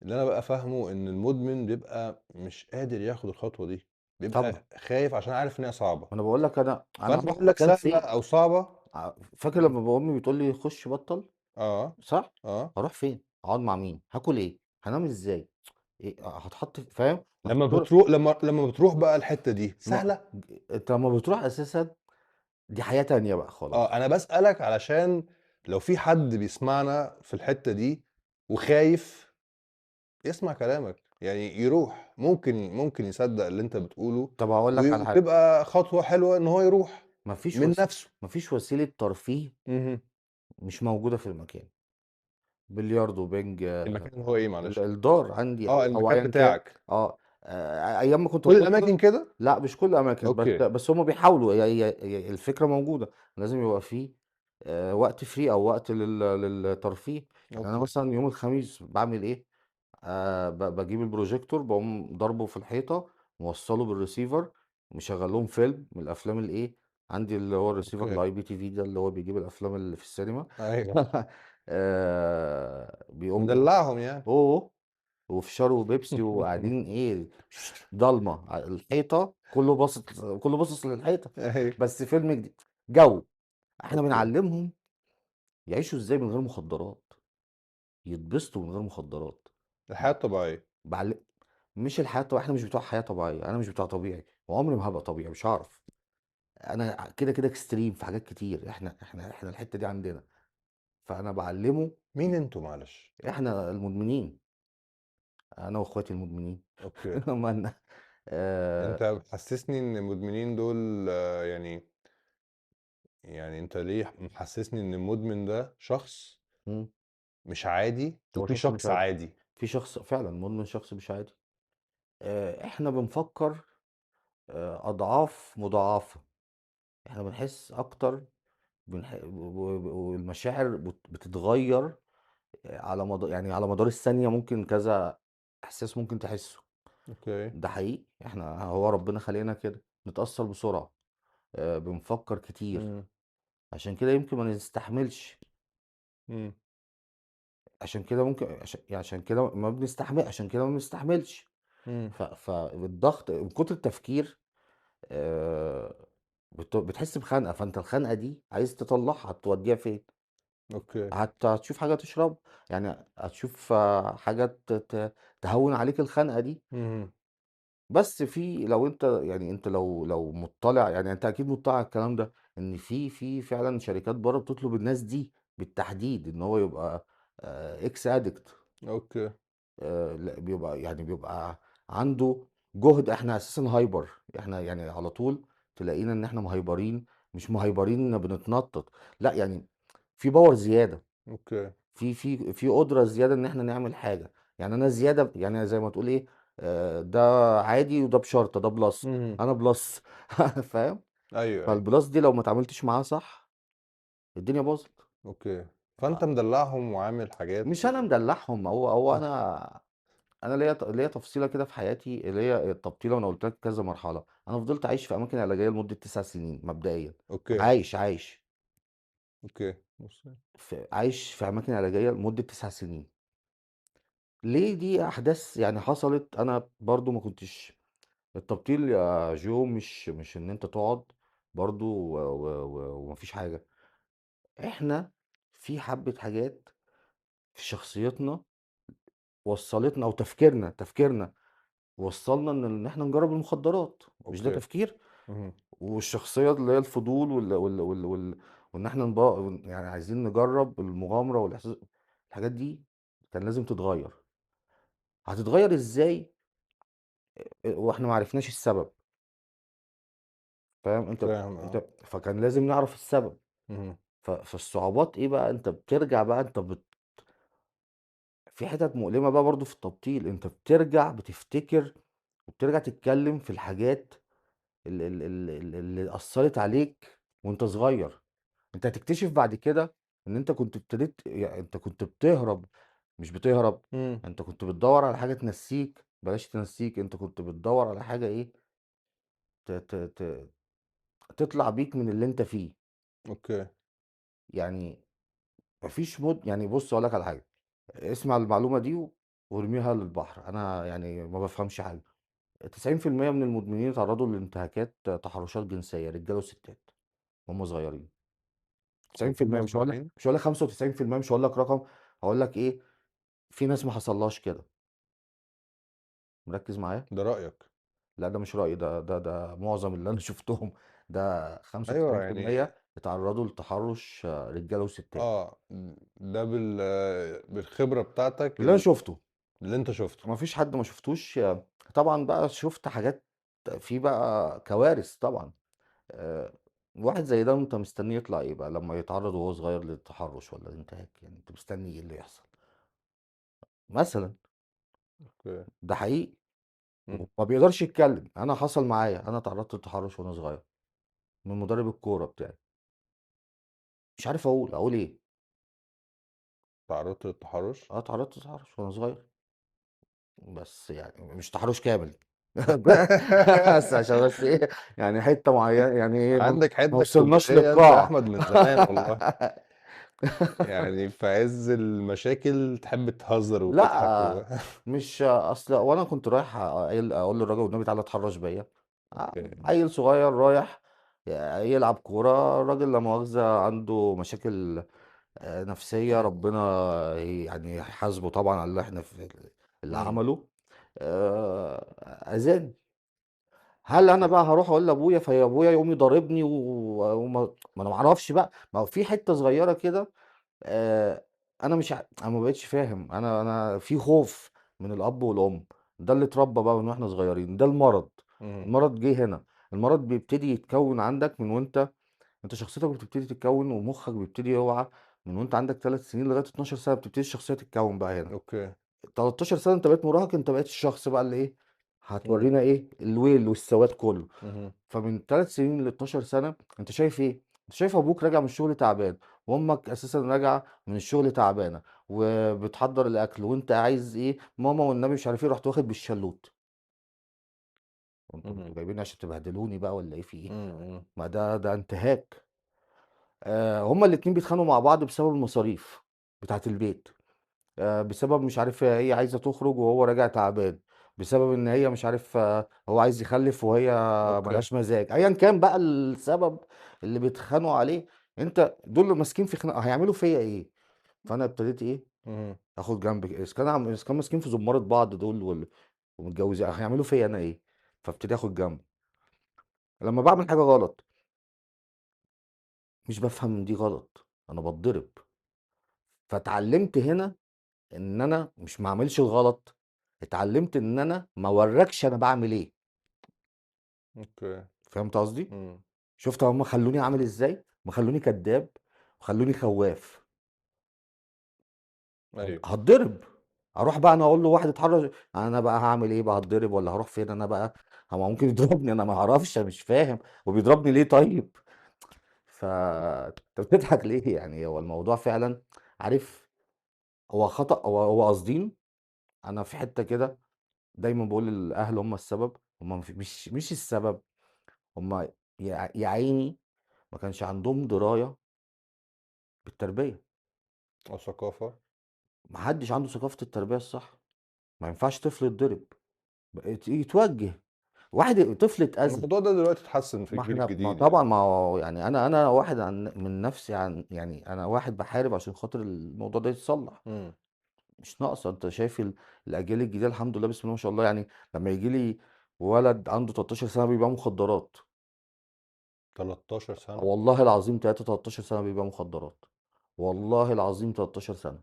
اللي أنا بابقى فاهمه إن المدمن بيبقى مش قادر ياخد الخطوة دي، طبعًا. بيبقى خايف عشان عارف إن هي صعبة، ما أنا باقول لك أنا فأنا هاروح باقول لك مكان سهلة فين؟ أو صعبة. فاكر لمّا أمي بتقول لي خُش بطّل، آه، صح؟ آه. هاروح فين؟ أقعد مع مين؟ هاكل إيه؟ هانام إزاي؟ هاتحط فاهم؟ لمّا بتروح بقى الحتّة دي ما سهلة؟ أنت لمّا بتروح أساسًا دي حياة تانية بقى خلاص. أنا باسألك علشان لو في حد بيسمعنا في الحتّة دي وخايف يسمع كلامك، يعني يروح، ممكن يصدّق اللي أنت بتقوله طب هاقول لك على حاجة، وتبقى خطوة حلوة إن هو يروح من نَفْسه. ما فيش وسيلة ترفيه اهم. مش موجودة في المكان، بلياردو، بينج، المكان هو إيه معلش؟ الدار عندي آه، أو المكان أيًا كان. بتاعك. أيام ما كنت كل طفل. الأماكن كده؟ لأ مش كل الأماكن، أوكي. بس هُم بيحاولوا، هي الفكرة موجودة، لازم يبقى في وقت free أو وقت للترفيه. يعني أنا أوكي. مثلًا يوم الخميس باعمل إيه، باجيب البروجيكتور باقوم ضاربه في الحيطة، موصّله بالreceiver، مشغّل لهم فيلم من الأفلام الإيه، عندي اللي هو الreceiver أوكي. الIPTV ده اللي هو بيجيب الأفلام اللي في السينما. أيوه. بيقوم مدلّعهم يعني. أوه! وفشار وبيبسي وقاعدين إيه، ضلمة، الحيطة كُلّه باصص للحيطة، أيوه. بس فيلم جديد، جو. إحنا أوكي. بنعلّمهم يعيشوا إزاي من غير مخدرات، يتبسطوا من غير مخدرات. الحياة الطبيعية. باعل مش الحياة إحنا مش بتوع حياة طبيعية، أنا مش بتاع طبيعي، وعمري ما هابقى طبيعي، مش هاعرف. أنا كده extreme في حاجات كتير، إحنا الحتّة دي عندنا، فأنا باعلّمه. مين أنتم معلش؟ إحنا المدمنين، أنا وأخواتي المدمنين. أوكي. مالنا. أنت محسسني إن المدمنين دول يعني أنت ليه محسسني إن المدمن ده شخص إمم. مش عادي هو وفي شخص مش شخص عادي، عادي. في شخص فعلًا مدمن شخص مش عادي. إحنا بنفكّر أضعاف مضاعفة، إحنا بنحس أكتر، والمشاعر بتتغيّر يعني على مدار الثانية ممكن كذا إحساس ممكن تحسّه، أوكي. ده حقيقي، هو ربنا خالقنا كده، نتأثّر بسرعة، بنفكّر كتير، إمم. عشان كده يمكن ما نستحملش، إمم. عشان كده ممكن عشان كده عشان كده ما بنستحملش. إمم. فالضغط من كتر التفكير، آآ بتحس بخنقة، فأنت الخنقة دي عايز تطلّعها، تودّيها فين؟ أوكي. هتشوف حاجة تشربها، يعني هتشوف حاجة تهوّن عليك الخنقة دي. اهم. بس لو أنت يعني أنت لو مُطّلع، يعني أنت أكيد مُطّلع على الكلام ده، إن في فعلًا شركات برّه بتطلب الناس دي بالتحديد إن هو يبقى ex addict. أوكي. لأ بيبقى عنده جهد. إحنا أساسًا هايبر، إحنا يعني على طول تلاقينا إن إحنا مهيبرين، مش مهيبرين بنتنطط، لأ يعني في power زيادة، أوكي. في قدرة زيادة إن إحنا نعمل حاجة. يعني أنا زيادة، يعني زي ما تقول إيه، ده عادي وده بشرطة، ده plus، اهم. أنا plus. فاهم؟ أيوه، أيوه. فالplus دي لو ما اتعاملتش معاها صح، الدنيا باظت. أوكي. فأنت آه، مدلّعهم وعامل حاجات مش أنا مدلّعهم، هو أنا ليّا تفصيلة كده في حياتي، اللي هي التبطيلة، وأنا قُلت لك كذا مرحلة. أنا فضلت عايش في أماكن علاجية لمدة 9 سنين مبدئيًا، أوكي. عايش أوكي. بُص. عايش في أماكن علاجية لمدة 9 سنين. ليه؟ دي أحداث يعني حصلت، أنا برضه ما كنتش. التبطيل يا جو مش إن أنت تقعد برضه وما فيش حاجة. إحنا في حبّة حاجات في شخصيتنا وصّلتنا، أو تفكيرنا وصّلنا إن إحنا نجرّب المخدرات، مش ده أوكي. تفكير؟ اهم. والشخصية اللي هي الفضول وإن إحنا يعني عايزين نجرّب المغامرة والإحساس، الحاجات دي كان لازم تتغيّر. هتتغيّر إزاي وإحنا ما عرفناش السبب، فاهم؟ فاهم أنت آه. فكان لازم نعرف السبب. اهم. فالصعوبات إيه بقى، أنت بترجع بقى أنت في حتت مؤلمة بقى برضه في التبطيل، أنت بترجع بتفتكر وبترجع تتكلم في الحاجات اللي أثّرت عليك وأنت صغير. أنت هتكتشف بعد كده إن أنت كنت ابتديت أنت كنت بتهرب، مش بتهرب، إمم. أنت كنت بتدوّر على حاجة تنسّيك، بلاش تنسّيك، أنت كنت بتدوّر على حاجة إيه، ت ت ت تطلع بيك من اللي أنت فيه. أوكي. يعني ما فيش يعني بُص هاقول لك على حاجة، اسمع المعلومة دي وارميها للبحر، أنا يعني ما بافهمش حاجة. 90% من المدمنين اتعرّضوا لانتهاكات تحرُّشات جنسية، رجالة وستات وهُم صغيرين. 90% وهُم مش هاقول لك صغيرين؟ 95%، مش هاقول لك رقم، هاقول لك إيه، في ناس ما حصلهاش كده. مركّز معايا؟ ده رأيك. لأ ده مش رأيي، ده معظم اللي أنا شُفتهم، ده أيوه يعني 95% اتعرّضوا لتحرُّش رجالة وستات، آه، ده بالخبرة بتاعتك اللي أنا شُفته. اللي أنت شُفته. ما فيش حد ما شُفتوش. طبعًا بقى شُفت حاجات، في بقى كوارث طبعًا. آآ واحد زي ده أنت مستنيه يطلع إيه بقى لمّا يتعرّض وهو صغير للتحرُّش والّا الانتهاك، يعني أنت مستني إيه اللي يحصل؟ مثلًا، أوكي. ده حقيقي. إمم. وما بيقدرش يتكلّم. أنا حصل معايا، أنا اتعرّضت للتحرُّش وأنا صغير من مدرب الكورة بتاعي، مش عارف أقول إيه. تعرّضت للتحرُّش؟ اتعرّضت للتحرُّش وأنا صغير، بس يعني مش تحرُّش كامل. بس عشان بس إيه، يعني حتّة يعني إيه، عندك ما حتّة وصلناش كوميدية أنت يا للقاع. أحمد من زمان والله. يعني في عز المشاكل تحب تهزر وتضحك لأ، مش أصل هو أنا كنت رايح أقول للراجل والنبي تعالَ اتحرّش بيّا، أوكي. عيّل صغير رايح يلعب كورة، الراجل لا مؤاخذة عنده مشاكل نفسية، ربنا يعني يحاسبه طبعًا على اللي إحنا اللي إمم. عمله. أذاني. هل أنا أوكي. بقى هاروح أقول لأبويا فأبويا يقوم يضاربني ما أنا ما أعرفش بقى، ما هو في حتّة صغيّرة كده. أنا مش أنا ما بقيتش فاهم، أنا في خوف من الأب والأم، ده اللي اتربى بقى من وإحنا صغيّرين، ده المرض. اهم. المرض جِه هنا. المرض بيبتدي يتكوّن عندك من أنت شخصيتك بتبتدي تتكوّن ومُخّك بيبتدي يوعى من وأنت عندك 3 سنين لغاية 12 سَنة، بتبتدي الشخصية تتكوّن بقى هنا. أوكي. 13 سَنة أنت بقيت مراهق، أنت بقيت الشخص بقى اللي إيه، إمم. هتورّينا إيه، الويل والسواد كُلّه. اهم. فمن 3 سنين ل12 سَنة أنت شايف إيه، أنت شايف أبوك راجع من الشغل تعبان، وأمك أساسًا راجعة من الشغل تعبانة، وبتحضّر الأكل، وأنت عايز إيه، ماما والنبي مش عارف إيه، رُحت واخد بالشلوت. أنتم اهم. جايبيني عشان تبهدلوني بقى والّا إيه في إيه؟ إمم. إمم. ما ده انتهاك. هُم الاتنين بيتخانقوا مع بعض بسبب المصاريف بتاعة البيت. بسبب مش عارف هي عايزة تخرج وهو راجع تعبان، بسبب إن هي مش عارف هو عايز يخلِّف وهي ما أوكي. لهاش مزاج، أيًا كان بقى السبب اللي بيتخانقوا عليه. أنت دول اللي ماسكين في خناقة هيعملوا فيّا إيه؟ فأنا ابتديت إيه، اهم. آخُد جنب إذا كانوا ماسكين في زمارة بعض دول ومتجوزين هيعملوا فيّا أنا إيه؟ فابتدي آخُد جنب. لمّا باعمل حاجة غلط مش بافهم إن دي غلط، أنا باتضرب. فاتعلمت هنا إن أنا مش ما اعملش الغلط، اتعلمت إن أنا ما اورّيكش أنا باعمل إيه. أوكي. فهمت قصدي؟ إمم. شُفت هُم خلّوني عامل إزاي؟ هُم خلّوني كدّاب وخلّوني خواف. أيوه. هاتضرب. أروح بقى أنا أقول له واحد اتحرّش، أنا بقى هاعمل إيه بقى، هاتضرب والّا هاروح فين أنا بقى؟ هو ممكن يضربني أنا ما أعرفش، أنا مش فاهم، هو بيضربني ليه طيب؟ أنت بتضحك ليه يعني؟ هو الموضوع فعلًا، عارف، هو خطأ، هو قاصدين. أنا في حتّة كده دايمًا باقول الأهل هم السبب، هم مش السبب، هم يا عيني ما كانش عندهم دراية بالتربية. وثقافة. ما حدش عنده ثقافة التربية الصح. ما ينفعش طفل يتضرب، يتوجه. طفل اتأذى. الموضوع ده دلوقتي اتحسن في ما الجيل إحنا ما الجديد طبعًا، يعني. ما هو يعني أنا واحد من نفسي، يعني أنا واحد باحارب عشان خاطر الموضوع ده يتصلّح. إمم. مش ناقصة، أنت شايف الأجيال الجديدة الحمد لله بسم الله ما شاء الله، يعني لمّا ييجي لي ولد عنده 13 سنة بيبيع مخدرات. 13 سنة! والله العظيم 13 سنة بيبيع مخدرات، والله العظيم 13 سنة.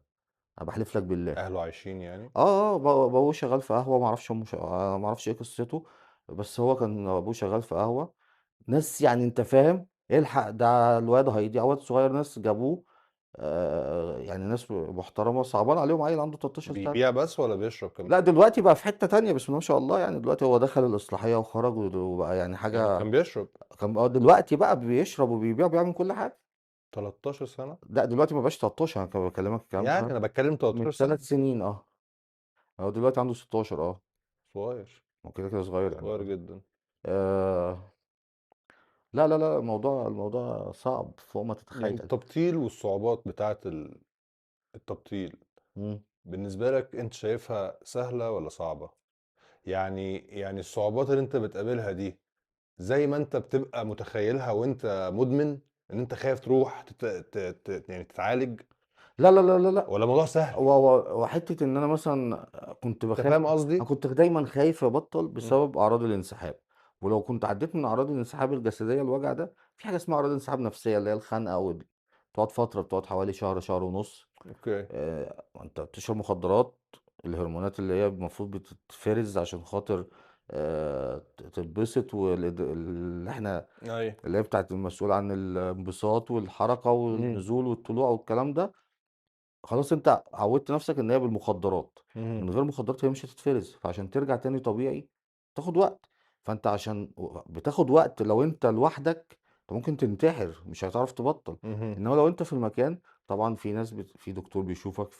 أنا باحلف لك بالله. أهله عايشين يعني؟ أبوه شغال في قهوة، ما أعرفش ما أعرفش إيه قصته، بس هو كان أبوه شغال في قهوة. ناس يعني أنت فاهم، الحق ده الواد هيضيع، واد صغير ناس جابوه، يعني ناس محترمة، صعبان عليهم عيل عنده 13 سنة. بيبيع بس والّا بيشرب كمان؟ لأ دلوقتي بقى في حتة تانية بسم الله ما شاء الله يعني، دلوقتي هو دخل الإصلاحية وخرج وبقى يعني يعني حاجة. كان بيشرب كان دلوقتي بقى بيشرب وبيبيع وبيعمل كل حاجة. 13 سنة؟ لأ دلوقتي ما بقاش 13، أنا باكلمك الكلام يعني ده أنا باتكلم من 13 سنة، 3 سنين هو دلوقتي عنده 16 صغير، هو كده صغير يعني صغير جدًا. آآ لا، لا، لا، الموضوع صعب فوق ما يعني تتخيل. التبطيل والصعوبات بتاعة التبطيل، إمم. بالنسبة لك أنت شايفها سهلة والّا صعبة؟ يعني الصعوبات اللي أنت بتقابلها دي زي ما أنت بتبقى متخيلها وأنت مدمن، إن أنت خايف تروح تت ت ت يعني تتعالج، لا، لا، لا، لا، لأ، والّا الموضوع سهل؟ وحتّة إن أنا مثلًا كنت أنت باخاف. فاهم أنا قصدي؟ كنت دايمًا خايف أبطّل إمم، بسبب أعراض الانسحاب، ولو كنت عدّيت من أعراض الانسحاب الجسدية الوجع ده، في حاجة اسمها أعراض انسحاب نفسية اللي هي الخنقة تقعد فترة، بتقعد حوالي شهر، شهر ونُص. أوكي، أنت بتشرب مخدرات، الهرمونات اللي هي المفروض بتتفرز عشان خاطر تتبسط، اللي إحنا أيوه، اللي هي بتاعة المسؤول عن الانبساط والحركة اهم، والنزول والطلوع والكلام ده، خلاص أنت عوّدت نَفْسك إن هي بالمخدرات، اهم، من غير مخدرات هي مش هتتفرز، فعشان ترجع تاني طبيعي بتاخد وقت. فأنت عشان بتاخد وقت لو أنت لوحدك، أنت ممكن تنتحر، مش هتعرف تبطّل. اهم، إنما لو أنت في المكان، طبعًا في ناس في دكتور بيشوفك،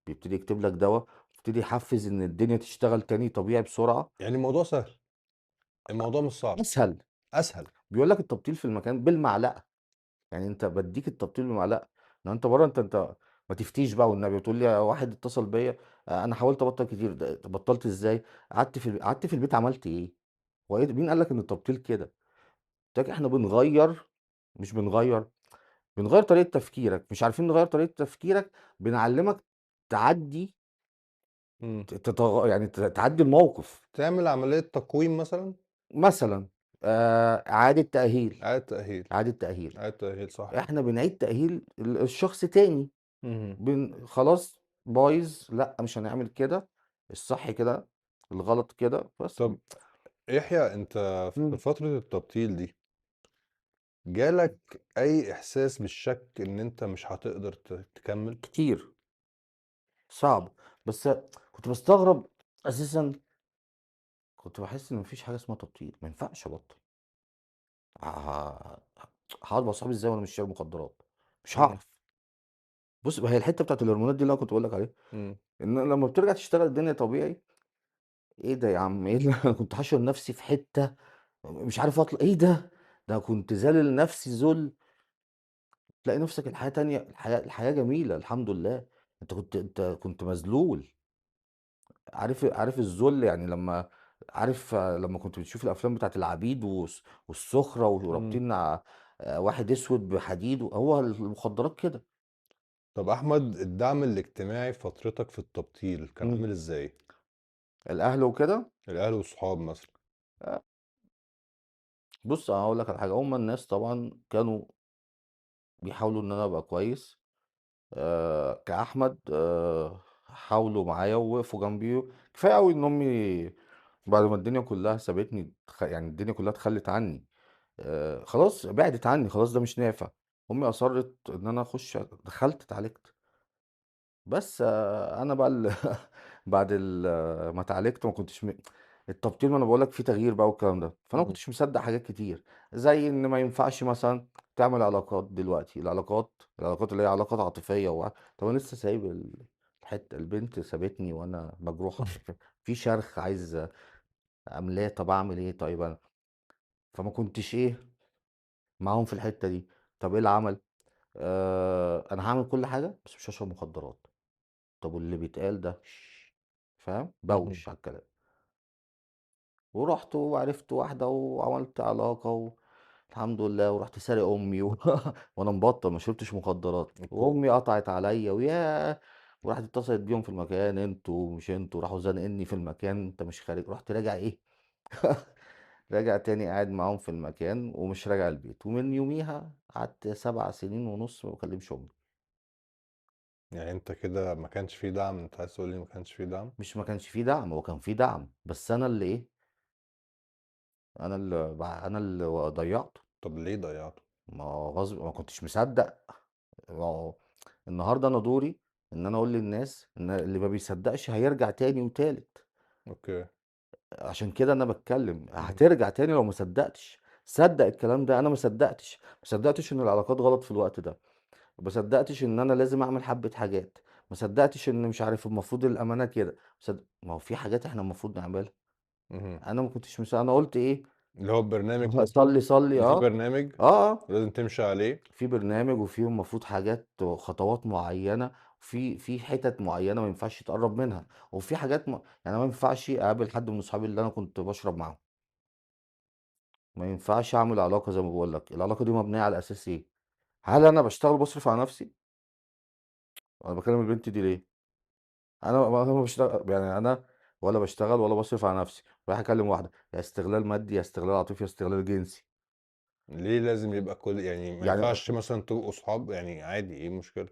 بيبتدي يكتب لك دوا، يبتدي يحفّز إن الدنيا تشتغل تاني طبيعي بسرعة. يعني الموضوع سهل، الموضوع مش صعب، أسهل. أسهل، بيقول لك التبطيل في المكان بالمعلقة. يعني أنت بادّيك التبطيل بمعلقة، إنما أنت برّه أنت ما تفتيش بقى والنبي وتقول لي واحد اتصل بيّا، أنا حاولت أبطّل كتير، بطّلت إزاي؟ قعدت في البيت عملت إيه؟ هو إيه مين قال لك إن التبطيل كده؟ قُلت لك إحنا بنغيّر، مش بنغيّر، بنغيّر طريقة تفكيرك، مش عارفين نغيّر طريقة تفكيرك، بنعلّمك تعدّي إمم، يعني تعدّي الموقف. تعمل عملية تقويم مثلًا؟ مثلًا إعادة تأهيل، إعادة تأهيل، إعادة تأهيل، إعادة تأهيل صح، إحنا بنعيد تأهيل الشخص تاني. اهم، خلاص بايظ، لأ مش هنعمل كده، الصح كده، الغلط كده، بس. طب يحيى أنت في إمم. فترة التبطيل دي جالك أي إحساس بالشك إن أنت مش هتقدر تكمّل؟ كتير، صعب، بس كنت باستغرب أساسًا، كنت باحس إن ما فيش حاجة اسمها تبطيل، ما ينفعش أبطّل، ه هاقعد مع صحابي إزاي وأنا مش شارب مخدرات؟ مش إمم، هاعرف. بُص، ما هي الحتّة بتاعة الهرمونات دي اللي أنا كنت باقول لك عليها، إمم، إن لمّا بترجع تشتغل الدنيا طبيعي، إيه ده يا عم، إيه ده أنا كنت حاشر نفسي في حتّة مش عارف أطلع، إيه ده؟ ده كنت ذالل نفسي ذُل. تلاقي نفسك الحياة تانية، الحياة جميلة الحمد لله. أنت كنت مذلول. عارف الذل يعني لمّا كنت بتشوف الأفلام بتاعة العبيد والسُخرة إمم. ورابطين واحد أسود بحديد، هو المخدرات كده. طب أحمد الدعم الاجتماعي في فترتك في التبطيل كان إمم. عامل إزاي؟ الأهل وكده. الأهل والصحاب مثلًا؟ آآ بُص أنا هاقول لك على حاجة، هُم الناس طبعًا كانوا بيحاولوا إن أنا أبقى كويس. كأحمد حاولوا معايا ووقفوا جنبي. كفاية أوي إن أمي بعد ما الدنيا كلّها سابتني، يعني الدنيا كلّها اتخلّت عني، خلاص بِعدِت عني، خلاص ده مش نافع. أمي أصرِّت إن أنا أخُش، دخلت اتعالجت. بس أنا بقى بعد ما اتعالجت ما كنتش التبطيل، ما أنا باقول لك في تغيير بقى والكلام ده، فأنا ما اهم. كنتش مصدّق حاجات كتير، زي إن ما ينفعش مثلًا تعمل علاقات دلوقتي، العلاقات اللي هي علاقات عاطفية طَب أنا لسه سايب البنت سابتني وأنا مجروح، في شرخ عايز أملاه، طَب أعمل إيه طيب أنا؟ فما كنتش معاهم في الحتّة دي. طَب إيه العمل؟ أنا هاعمل كل حاجة بس مش هاشرب مخدرات. طَب واللي بيتقال ده فاهم؟ اهم. بوّش على الكلام. ورُحت وعرفت واحدة وعملت علاقة والحمد لله، ورُحت سارق أمي وأنا مبطّل ما شربتش مخدرات، أوكي. وأمي قطعت عليّا وياه! وراحت اتصلت بيهم في المكان، أنتم ومش أنتم، راحوا زانقينّي في المكان، أنت مش خارج، رُحت راجع راجع تاني قاعد معاهم في المكان ومش راجع البيت، ومن يوميها قعدت 7 سنين ونُص ما باكلمش أمي. يعني أنت كده ما كانش في دعم، أنت عايز تقول لي ما كانش في دعم؟ مش ما كانش في دعم، هو كان في دعم، بس أنا اللي إيه، أنا اللي ضيّعته. طب ليه ضيّعته؟ ما هو ما كنتش مصدّق. ما هو النهارده أنا دوري إن أنا أقول للناس إن اللي ما بيصدّقش هيرجع تاني وتالت. أوكي. عشان كده أنا باتكلّم، اهم. هترجع تاني لو ما صدّقتش. صدّق الكلام ده، أنا ما صدّقتش، ما صدّقتش إن العلاقات غلط في الوقت ده، ما صدّقتش إن أنا لازم أعمل حبّة حاجات، ما صدّقتش إن مش عارف المفروض الأمانة كده، ما هو في حاجات إحنا المفروض نعملها. اهم. أنا ما كنتش أنا قُلت إيه، اللي هو البرنامج أصلًا، صلّي، صلّي اللي في برنامج آه. ولازم تمشي عليه. في برنامج وفيه المفروض حاجات خطوات معيّنة، في حِتت معيّنة ما ينفعش تقرّب منها، وفي حاجات يعني أنا ما ينفعش أقابل حد من أصحابي اللي أنا كنت باشرب معاهم، ما ينفعش أعمل علاقة زي ما باقول لك، العلاقة دي مبنية على أساس إيه؟ هل أنا باشتغل وباصرف على نَفْسي؟ أنا باكلم البنت دي ليه؟ أنا ما يعني أنا ولا باشتغل ولا باصرف على نَفْسي، رايح أكلم واحدة، يا استغلال مادي، يا استغلال عاطفي، يا استغلال جنسي. ليه لازم يبقى كل يعني ما يعني ينفعش مثلًا تبقوا صحاب؟ يعني عادي، إيه المشكلة؟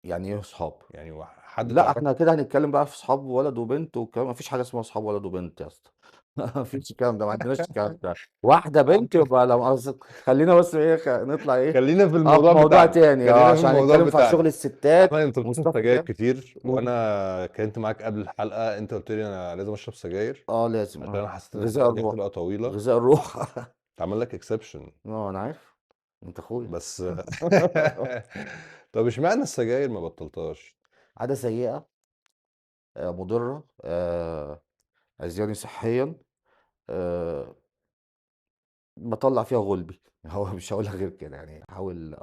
يعني إيه صحاب؟ يعني حد لأ، إحنا تعرفه. كده هنتكلم بقى في صحاب ولد وبنت والكلام، ما فيش حاجة اسمها صحاب ولد وبنت يا اسطى. ما فيش الكلام ده، ما عندناش الكلام ده، واحدة بنت يبقى لا مؤاخذة. خلّينا بس إيه، نطلع إيه، خلّينا في في الموضوع موضوع بتاعنا، تاني خلّينا في عشان الموضوع هنتكلم في بتاعنا. شغل أحمد، الستات أنت بتشرب وstuff سجاير كده. كتير، إمم. وأنا اتكلمت معاك قبل الحلقة، أنت قُلت لي أنا لازم أشرب سجاير، لازم عشان أنا حسيت إن غذاء الحلقة دي الروح، هتبقى طويلة. غذاء الروح. اتعمل لك exception. أنا عارف، أنت أخويا. بس طب اشمعنى السجاير ما بطّلتهاش؟ عادة سيئة، مُضرة، أذياني صحيًا، آآ باطلّع فيها غُلبي. هو مش هاقول لك غير كده يعني، هاحاول